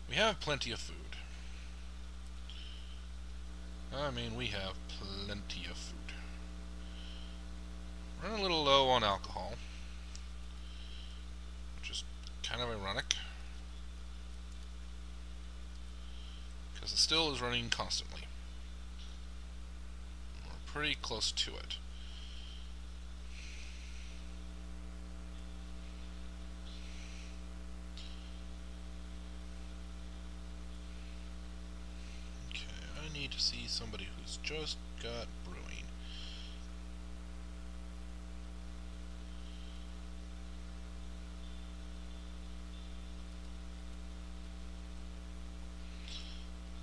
We have plenty of food. I mean, we have plenty of food. Running a little low on alcohol, which is kind of ironic, because the still is running constantly. We're pretty close to it. Need to see somebody who's just got brewing.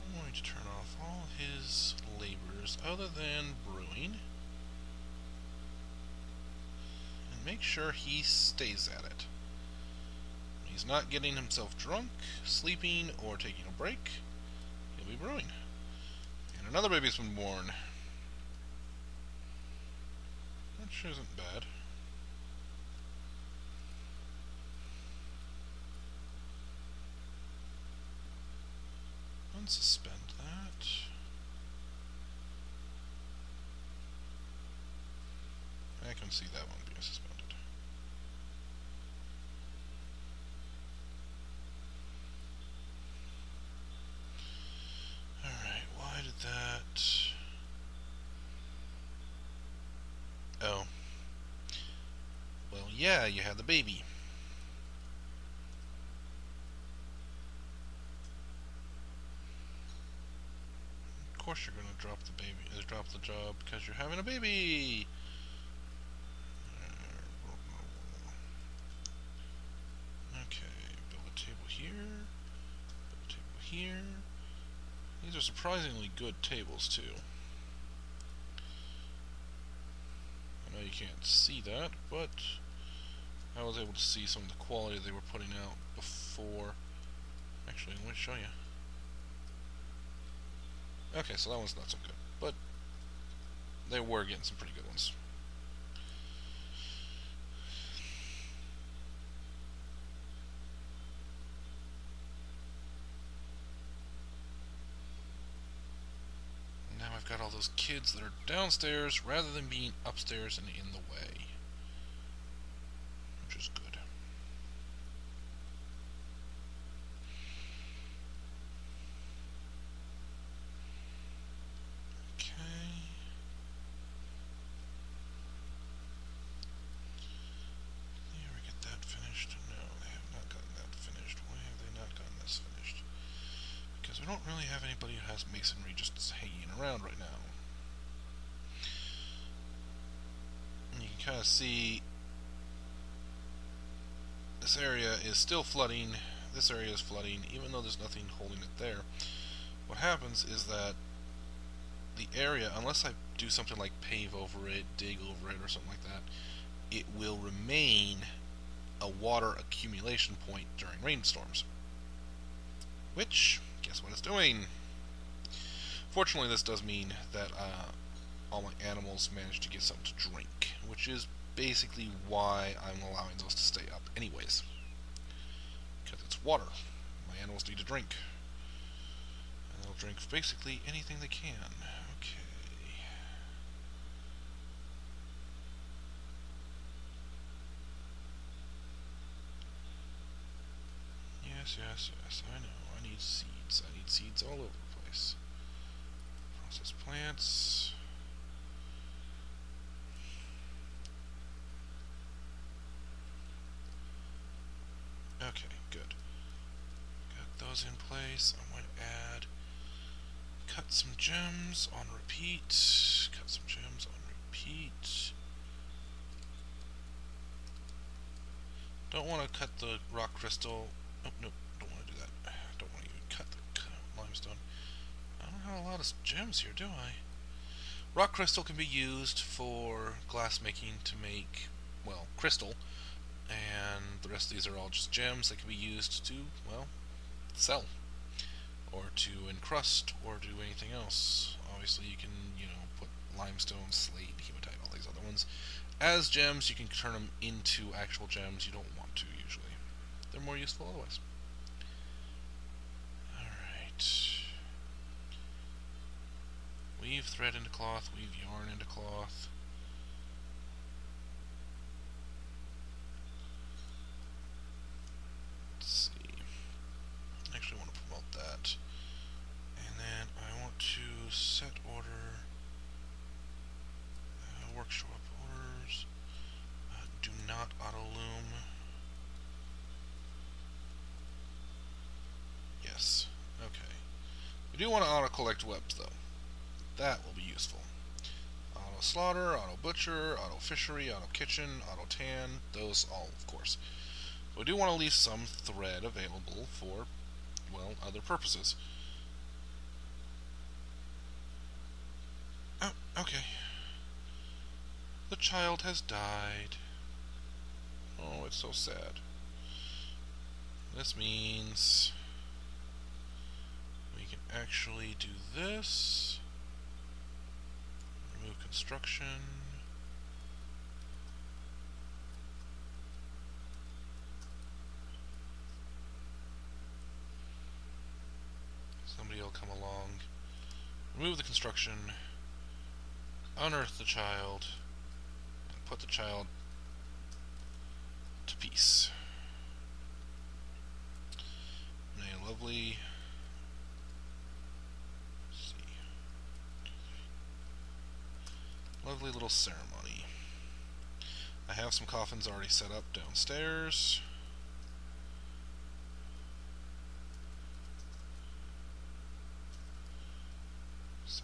I'm going to turn off all his labors other than brewing and make sure he stays at it. He's not getting himself drunk, sleeping, or taking a break. He'll be brewing. And another baby's been born. That sure isn't bad. Unsuspend that. I can see that one being suspended. Alright, why did that... Oh. Well, yeah, you had the baby. Of course you're going to drop the baby, drop the job because you're having a baby. Okay, build a table here, build a table here. These are surprisingly good tables too. I know you can't see that, but I was able to see some of the quality they were putting out before. Actually, let me show you. Okay, so that one's not so good, but they were getting some pretty good ones. Now I've got all those kids that are downstairs rather than being upstairs and in the way, which is good. We don't really have anybody who has masonry just hanging around right now. And you can kind of see this area is still flooding. This area is flooding, even though there's nothing holding it there. What happens is that the area, unless I do something like pave over it, dig over it, or something like that, it will remain a water accumulation point during rainstorms. Which, guess what it's doing? Fortunately, this does mean that all my animals manage to get something to drink, which is basically why I'm allowing those to stay up anyways. Because it's water. My animals need to drink. And they'll drink basically anything they can. Okay. Yes, I know. I need seeds. I need seeds all over the place. Processed plants. Okay, good. Got those in place. I'm going to add... Cut some gems on repeat. Cut some gems on repeat. Don't want to cut the rock crystal. Oh, no, don't want to do that. Don't want to even cut the limestone. I don't have a lot of gems here, do I? Rock crystal can be used for glass making to make, well, crystal. And the rest of these are all just gems that can be used to, well, sell. Or to encrust, or do anything else. Obviously you can, put limestone, slate, hematite, all these other ones. As gems, you can turn them into actual gems. You don't want to, usually. They're more useful otherwise. Alright. Weave thread into cloth, weave yarn into cloth. Let's see. I actually want to promote that. And then I want to set order workshop orders. Do not auto loom. Yes. Okay. We do want to auto collect webs though. That will be useful. Auto slaughter, auto butcher, auto fishery, auto kitchen, auto tan. Those all, of course. But we do want to leave some thread available for, well, other purposes. Oh, okay. The child has died. Oh, it's so sad. This means we can actually do this. Remove construction. Somebody will come along. Remove the construction. Unearth the child. And put the child to peace. And a lovely... lovely little ceremony. I have some coffins already set up downstairs. So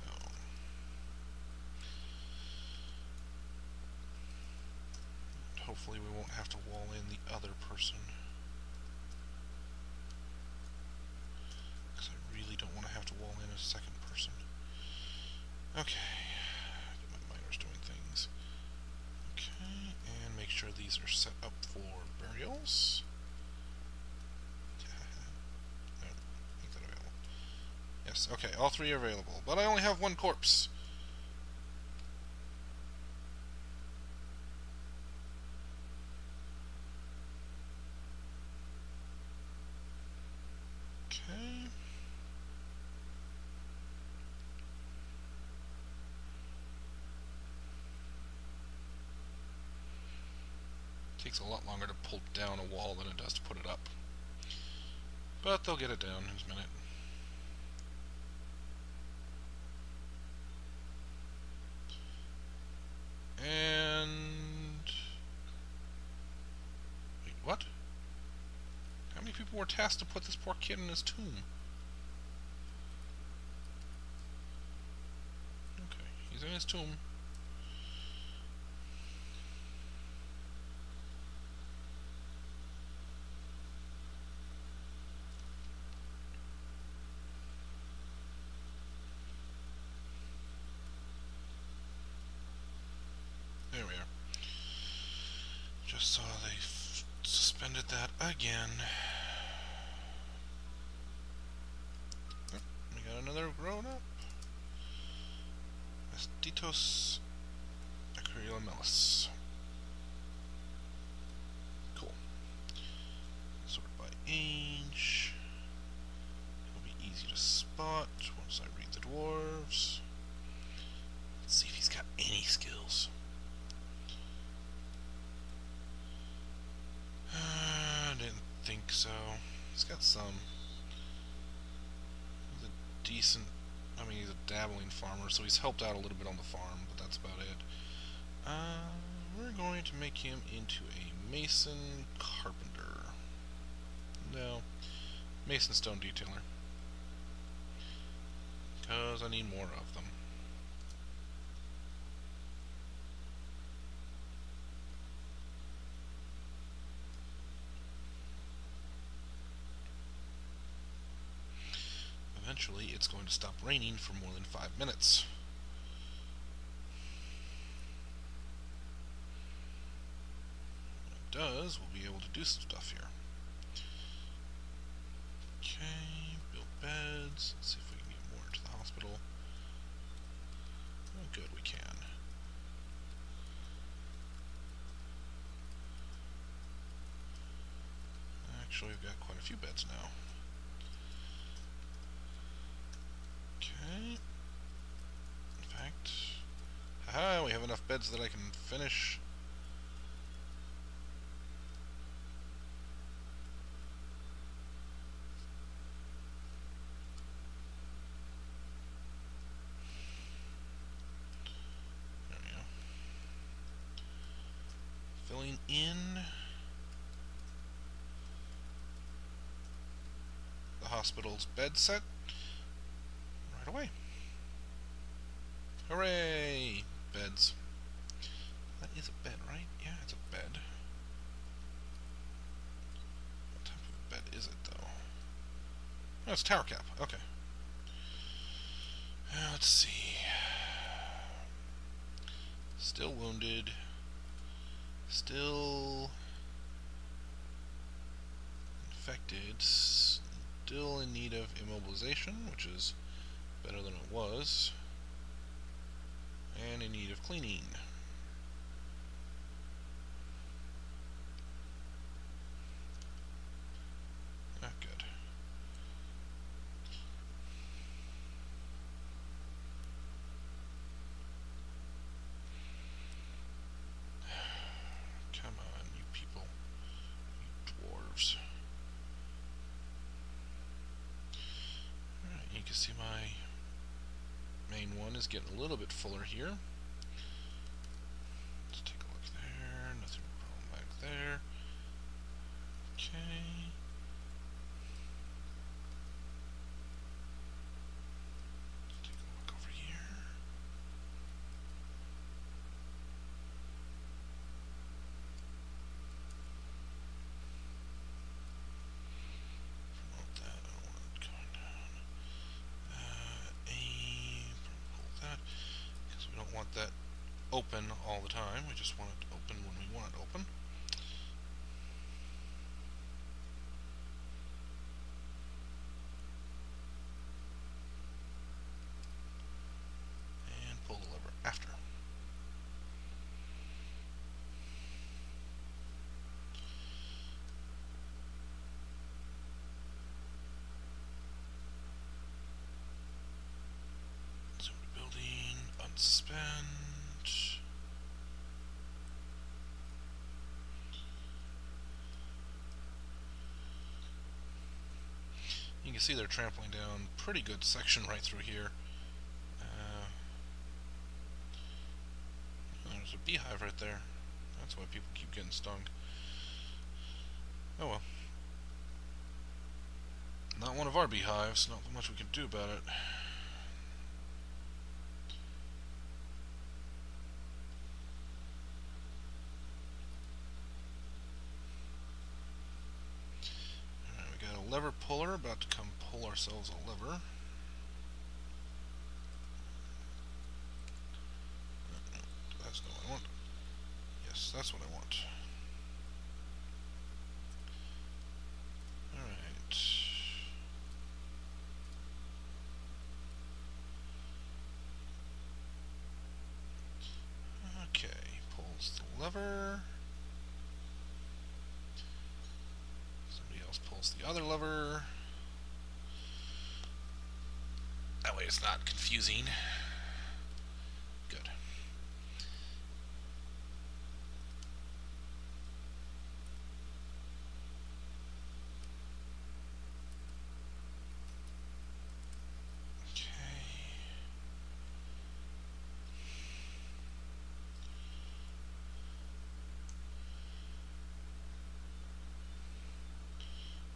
hopefully we won't have to wall in the other person. Because I really don't want to have to wall in a second person. Okay. Make sure these are set up for burials. No, make that available. Yes, okay, all three are available, but I only have one corpse. Takes a lot longer to pull down a wall than it does to put it up. But they'll get it down in a minute. And... wait, what? How many people were tasked to put this poor kid in his tomb? Okay, he's in his tomb. There we are. Just saw they suspended that again. Oh, we got another grown-up. Mastitos acrylomelis. Cool. Sort by age. It'll be easy to spot once I read the dwarves. Let's see if he's got any skills. Didn't think so. He's got some. He's a decent... I mean, he's a dabbling farmer, so he's helped out a little bit on the farm, but that's about it. We're going to make him into a mason carpenter. No. Mason stone detailer. Because I need more of them. Eventually, it's going to stop raining for more than 5 minutes. When it does, we'll be able to do some stuff here. Okay, build beds. Let's see if we can get more into the hospital. Oh, good, we can. Actually, we've got quite a few beds now. Okay. In fact, haha, we have enough beds that I can finish. There we go. Filling in the hospital's bed set. Right away. Hooray! Beds. That is a bed, right? Yeah, it's a bed. What type of bed is it, though? Oh, it's tower cap. Okay. Let's see. Still wounded. Still infected. Still in need of immobilization, which is better than it was, and in need of cleaning. Not good. Come on, you people. You dwarves. Alright, you can see my main one is getting a little bit fuller here. Let's take a look there. Nothing wrong back there. Okay. Let's take a look over here. Promote that. I don't want it going down. Aim. Pull that. Because we don't want that open all the time. We just want it open when we want it open. And pull the lever after. Zoom to building, unspent. can see they're trampling down pretty good section right through here. There's a beehive right there. That's why people keep getting stung. Oh well. Not one of our beehives. Not much we can do about it. Alright, we got a lever puller about to come pull ourselves a lever. That's not what I want. Yes, that's what I want. Alright. Okay, pulls the lever. Somebody else pulls the other lever. That way it's not confusing. Good.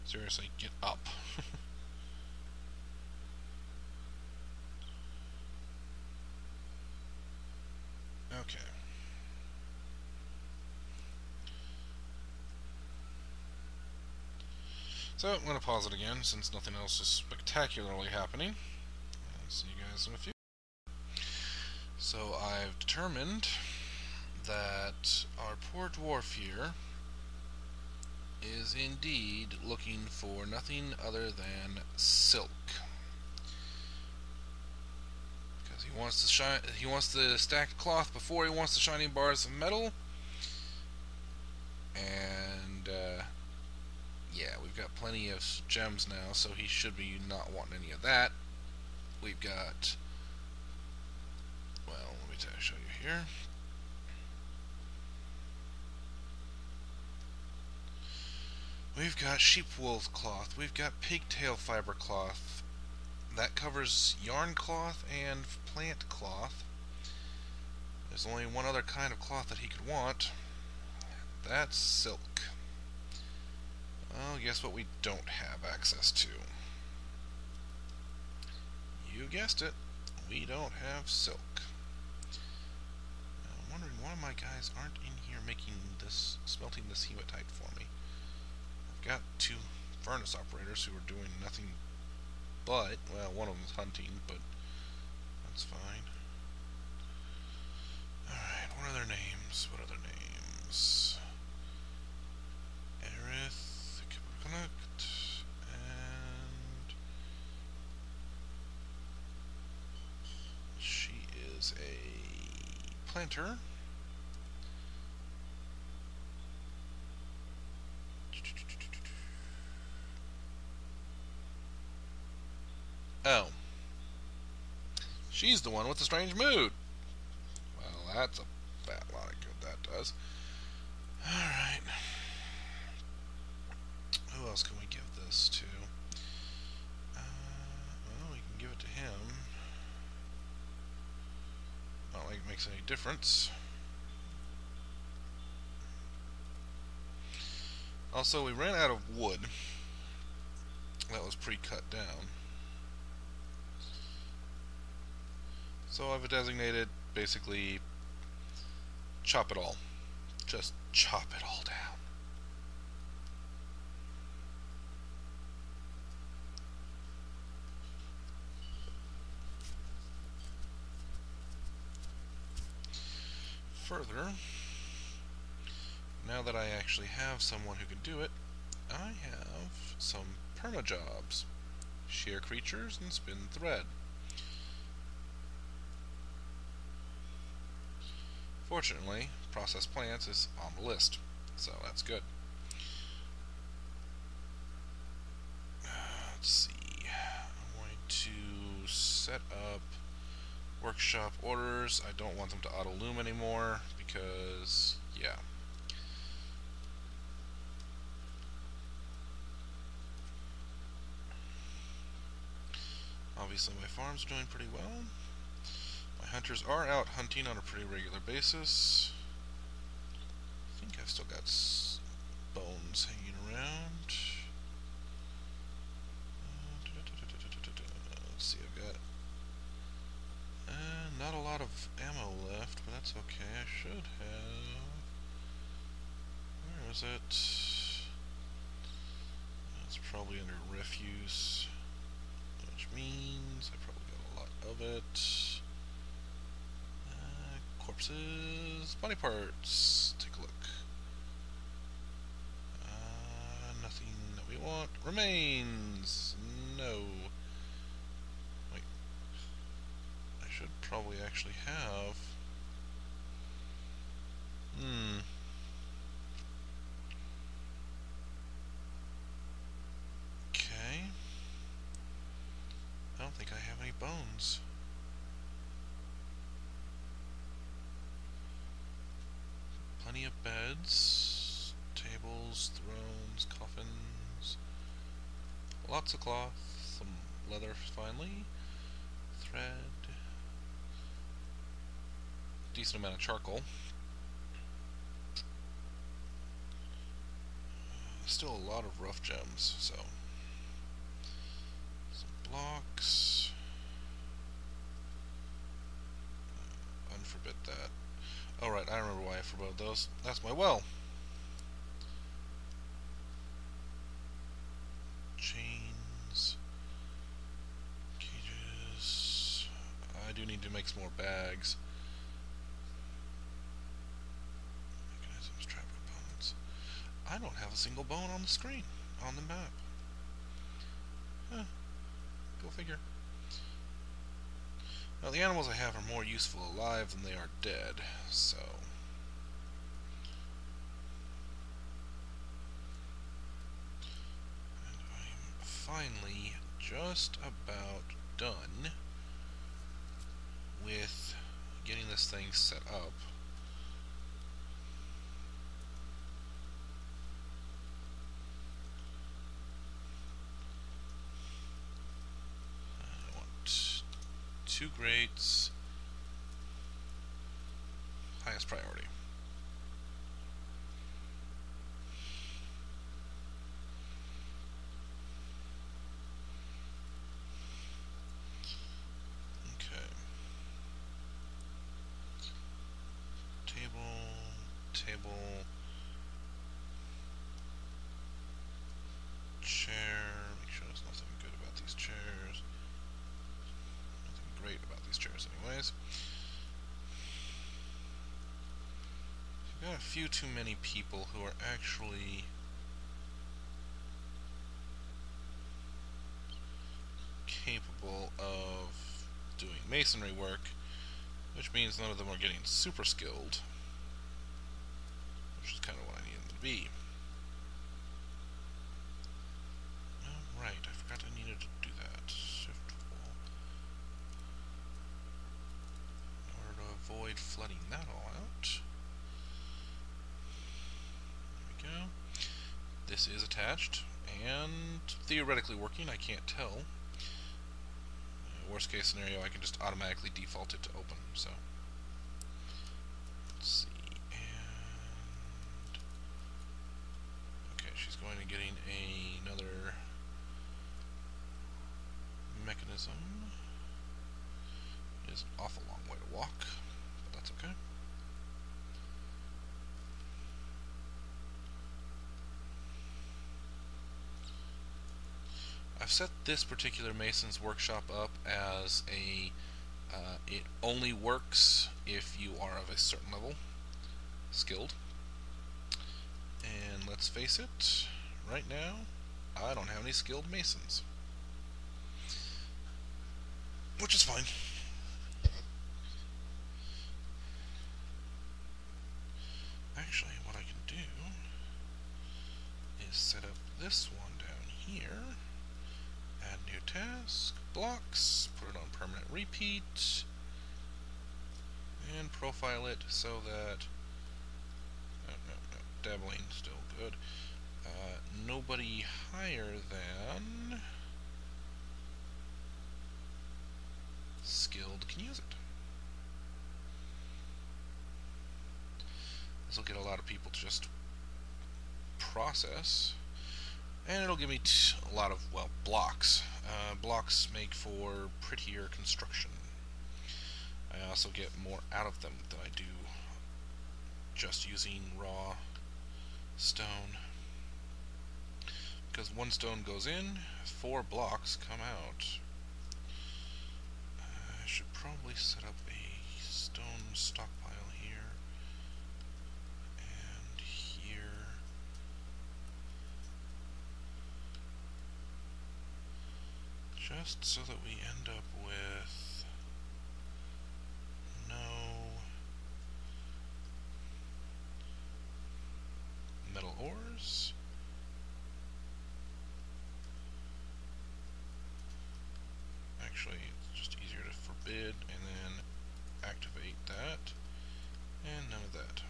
Seriously, get up. Okay. So, I'm going to pause it again since nothing else is spectacularly happening. I'll see you guys in a few. So, I've determined that our poor dwarf here is indeed looking for nothing other than silk. Because he wants the stacked cloth before he wants the shining bars of metal. And yeah, we've got plenty of gems now, so he should be not wanting any of that. We've got, well, let me show you here. We've got sheep wool cloth, we've got pigtail fiber cloth, that covers yarn cloth and plant cloth. There's only one other kind of cloth that he could want. That's silk. Well, guess what we don't have access to? You guessed it, we don't have silk. Now, I'm wondering why my guys aren't in here making this, smelting this hematite for me. I've got 2 furnace operators who are doing nothing but, well, one of them's hunting, but that's fine. Alright, what are their names? What are their names? Aerith, Connect, and she is a planter. Oh. She's the one with the strange mood. Well, that's a fat lot of good that does. Alright. Who else can we give this to? Well, we can give it to him. Not like it makes any difference. Also, we ran out of wood. That was pre-cut down. So I've designated, basically, chop it all. Just chop it all down. Further, now that I actually have someone who can do it, I have some perma jobs. Shear creatures and spin thread. Fortunately, process plants is on the list, so that's good. Let's see. I'm going to set up workshop orders. I don't want them to auto loom anymore because, yeah. Obviously my farm's doing pretty well. My hunters are out hunting on a pretty regular basis. I think I've still got bones hanging around. Let's see, I've got not a lot of ammo left, but that's okay. I should have... Where is it? It's probably under refuse, which means I probably got a lot of it. Corpses, body parts. Take a look. Nothing that we want. Remains. No. Wait. I should probably actually have. Okay. I don't think I have any bones. Plenty of beds, tables, thrones, coffins, lots of cloth, some leather finally, thread, decent amount of charcoal. Still a lot of rough gems, so some blocks. Unforbid that. Oh right, I remember why I forbade those. That's my well. Chains, cages. I do need to make some more bags. Mechanisms, trap components. I don't have a single bone on the screen, on the map. Huh. Go figure. Now the animals I have are more useful alive than they are dead, so... And I'm finally just about done with getting this thing set up. I want 2 grates, highest priority. Okay. Table, chair. Make sure there's nothing good about these chairs. Nothing great about these chairs anyways. We've got a few too many people who are actually capable of doing masonry work, which means none of them are getting super skilled, which is kind of what I need them to be. Oh, right, I forgot I needed to do that. Shift wall. In order to avoid flooding that all out. There we go. This is attached, and theoretically working, I can't tell. Worst case scenario, I can just automatically default it to open, so. Let's see, and... Okay, she's going to getting another mechanism. It is an awful long way to walk, but that's okay. I've set this particular Mason's Workshop up as a it only works if you are of a certain level skilled, and let's face it, right now I don't have any skilled Masons, which is fine. Actually, what I can do is set up this one down here. Add new task, blocks, put it on permanent repeat, and profile it so that, no, dabbling, still good, nobody higher than can use it. This will get a lot of people to just process, and it'll give me a lot of, well, blocks. Blocks make for prettier construction. I also get more out of them than I do just using raw stone. Because one stone goes in, 4 blocks come out. I should probably set up a stone stockpile here and here. Just so that we end up with no metal ores. Actually, it's just easier to forbid and then activate that, and none of that.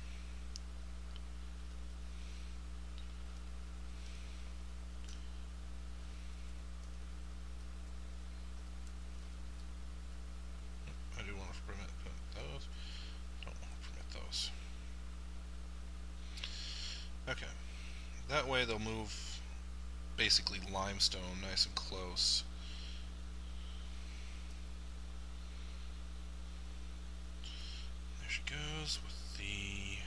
I do want to permit those. Don't want to permit those. Okay. That way they'll move basically limestone nice and close. There she goes with the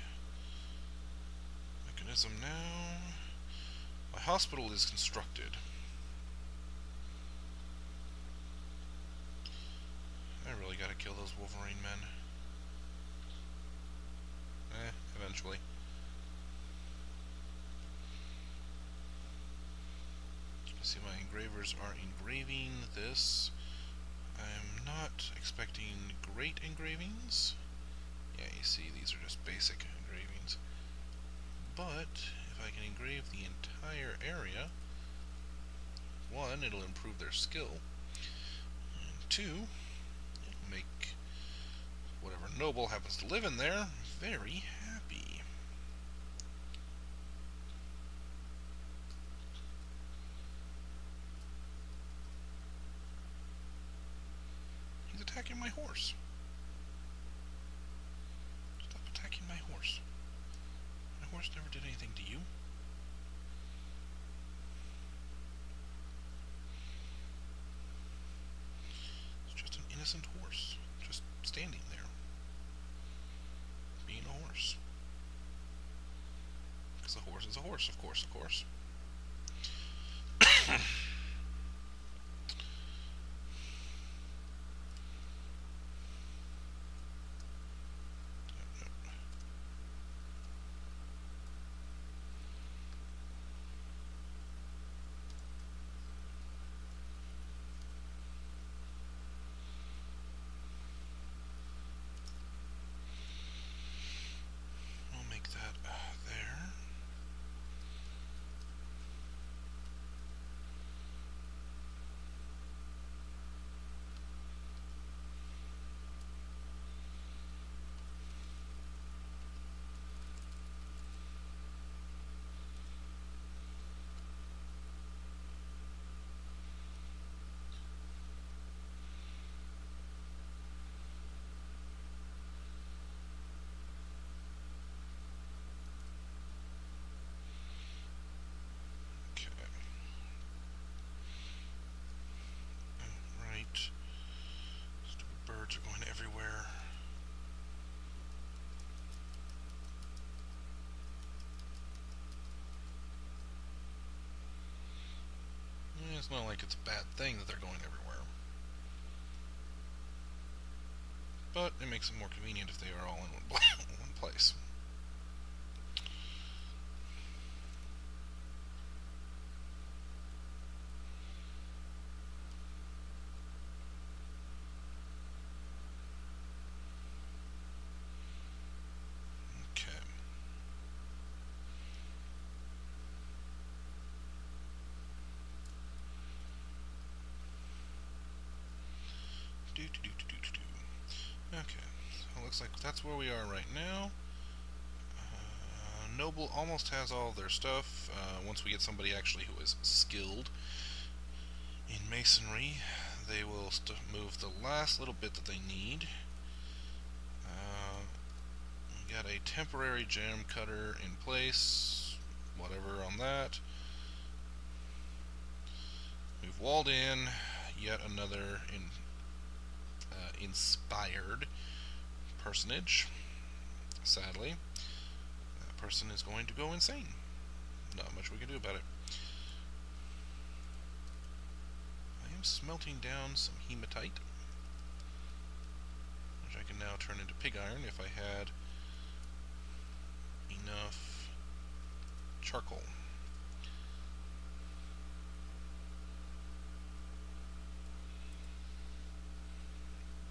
mechanism now. My hospital is constructed. I really gotta kill those Wolverine men. Eventually. See, my engravers are engraving this. I'm not expecting great engravings. Yeah, you see, these are just basic engravings. But if I can engrave the entire area, 1, it'll improve their skill, and 2, it'll make whatever noble happens to live in there very happy. He's attacking my horse. Stop attacking my horse. My horse never did anything to you. It's just an innocent horse, just standing there, being a horse. Because a horse is a horse, of course, of course. Birds are going everywhere. It's not like it's a bad thing that they're going everywhere. But it makes it more convenient if they are all in one place. Okay, so it looks like that's where we are right now. Noble almost has all their stuff. Once we get somebody actually who is skilled in masonry, they will move the last little bit that they need. We got a temporary jam cutter in place, whatever on that. We've walled in yet another inspired personage. Sadly, that person is going to go insane. Not much we can do about it. I am smelting down some hematite, which I can now turn into pig iron if I had enough charcoal.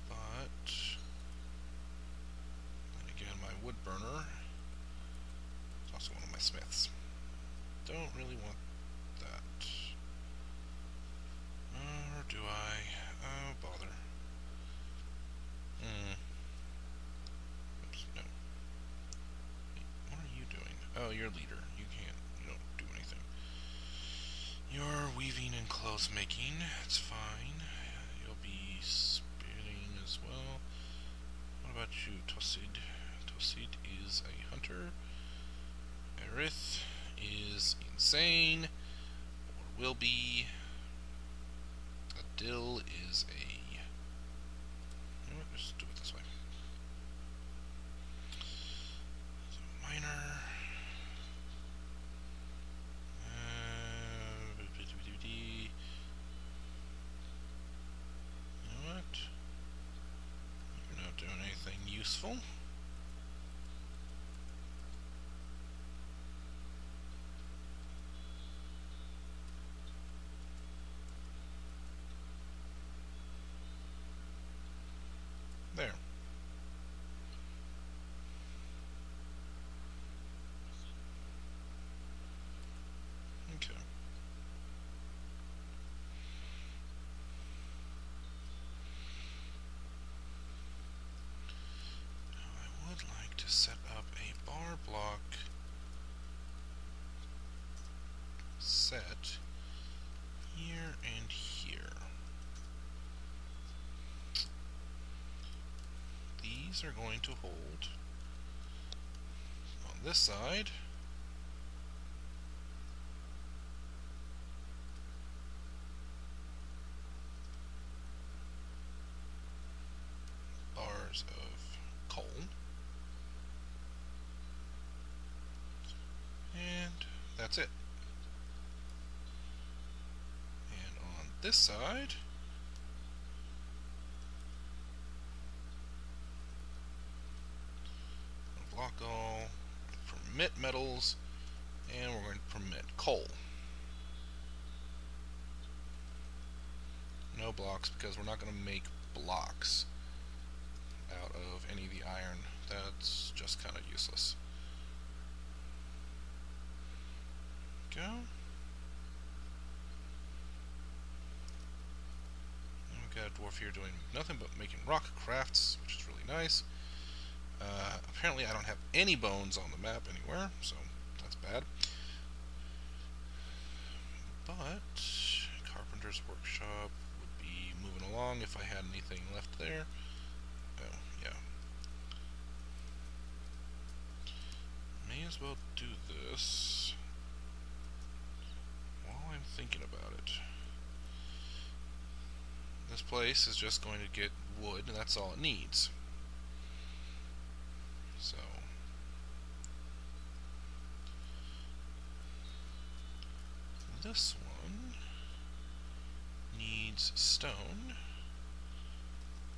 But then again, my wood burner is also one of my smiths. Don't really want that. Or do I? Oh, bother. Oops, no. Hey, what are you doing? Oh, you're leader. You don't do anything. You're weaving and clothes making. It's fine. You'll be spinning as well. What about you, Tosid? Tosid is a hunter. Aerith is insane, or will be. Adil is a... You know what, just do it this way. So, miner. You know what? You're not doing anything useful. There. Okay. Now I would like to set up a bar block set here and here. These are going to hold on this side. Bars of coal. And that's it. And on this side, block all, permit metals, and we're going to permit coal. No blocks, because we're not going to make blocks out of any of the iron. That's just kind of useless. Go. And we've got a dwarf here doing nothing but making rock crafts, which is really nice. Apparently I don't have any bones on the map anywhere, so that's bad. But Carpenter's Workshop would be moving along if I had anything left there. Oh, yeah. May as well do this while I'm thinking about it. This place is just going to get wood, and that's all it needs. So this one needs stone,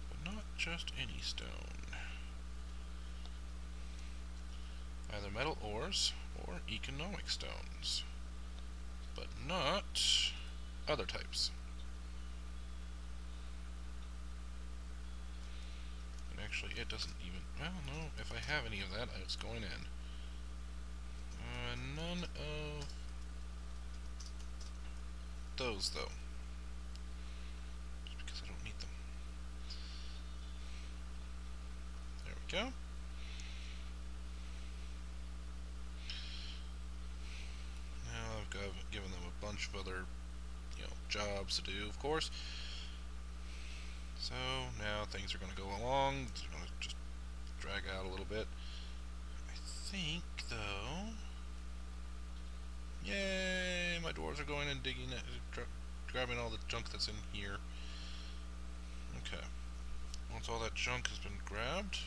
but not just any stone. Either metal ores or economic stones, but not other types. And actually, it doesn't even... Well, no, if I have any of that, it's going in. None of those, though. Just because I don't need them. There we go. Now I've given them a bunch of other, jobs to do, of course. So now things are going to go along. It's going to just drag out a little bit. I think, though... Yay! My dwarves are going and digging it, grabbing all the junk that's in here. Okay. Once all that junk has been grabbed...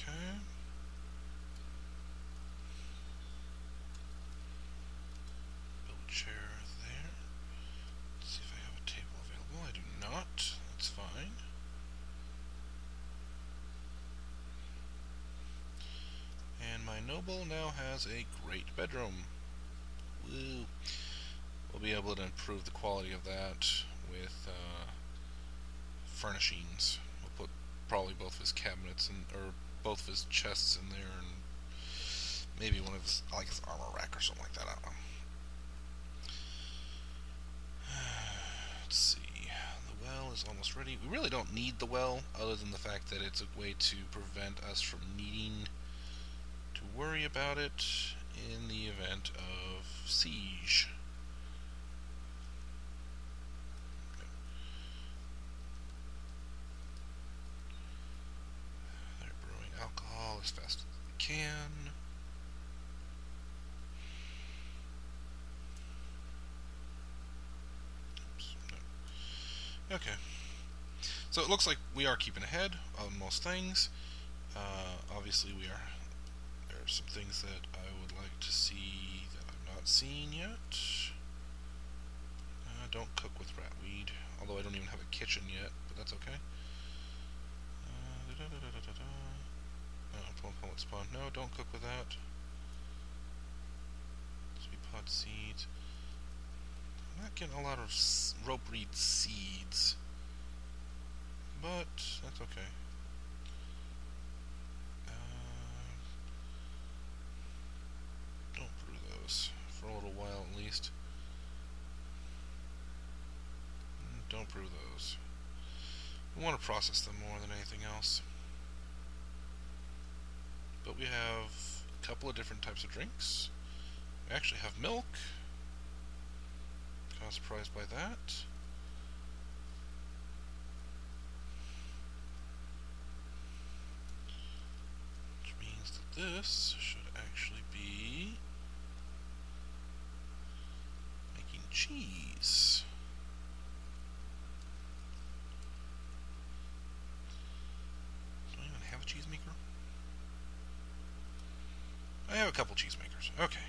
Okay. Build a chair there. Let's see if I have a table available. I do not. That's fine. And my noble now has a great bedroom. Woo! We'll be able to improve the quality of that with furnishings. We'll put probably both of his cabinets or both of his chests in there, and maybe one of his, like his armor rack or something like that. I don't know. Let's see. The well is almost ready. We really don't need the well, other than the fact that it's a way to prevent us from needing to worry about it in the event of siege. Okay. They're brewing alcohol as fast as they can. Oops, no. Okay. So it looks like we are keeping ahead on most things. Obviously we are. There are some things that I would like to see that I've not seen yet. Don't cook with ratweed, although I don't even have a kitchen yet, but that's okay. Pellet spawn. No, don't cook with that. Sweet pot seeds. I'm not getting a lot of rope reed seeds, but that's okay. Don't brew those for a little while at least. Don't brew those. We want to process them more than anything else. But we have a couple of different types of drinks. We actually have milk. Kind of surprised by that. Which means that this should actually be making cheese. Do I even have a cheese maker? I have a couple cheese makers. Okay.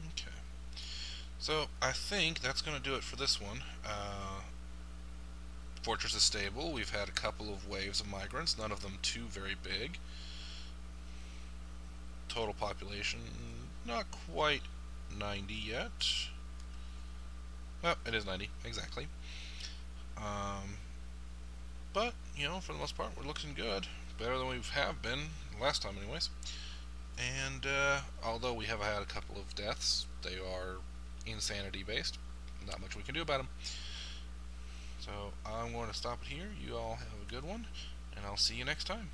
Okay. So I think that's going to do it for this one. Fortress is stable. We've had a couple of waves of migrants, none of them too very big. Total population, not quite 90 yet. Well, it is 90, exactly. But, you know, for the most part, we're looking good. Better than we have been, last time anyways. And, although we have had a couple of deaths, they are insanity based. Not much we can do about them. So, I'm going to stop it here. You all have a good one, and I'll see you next time.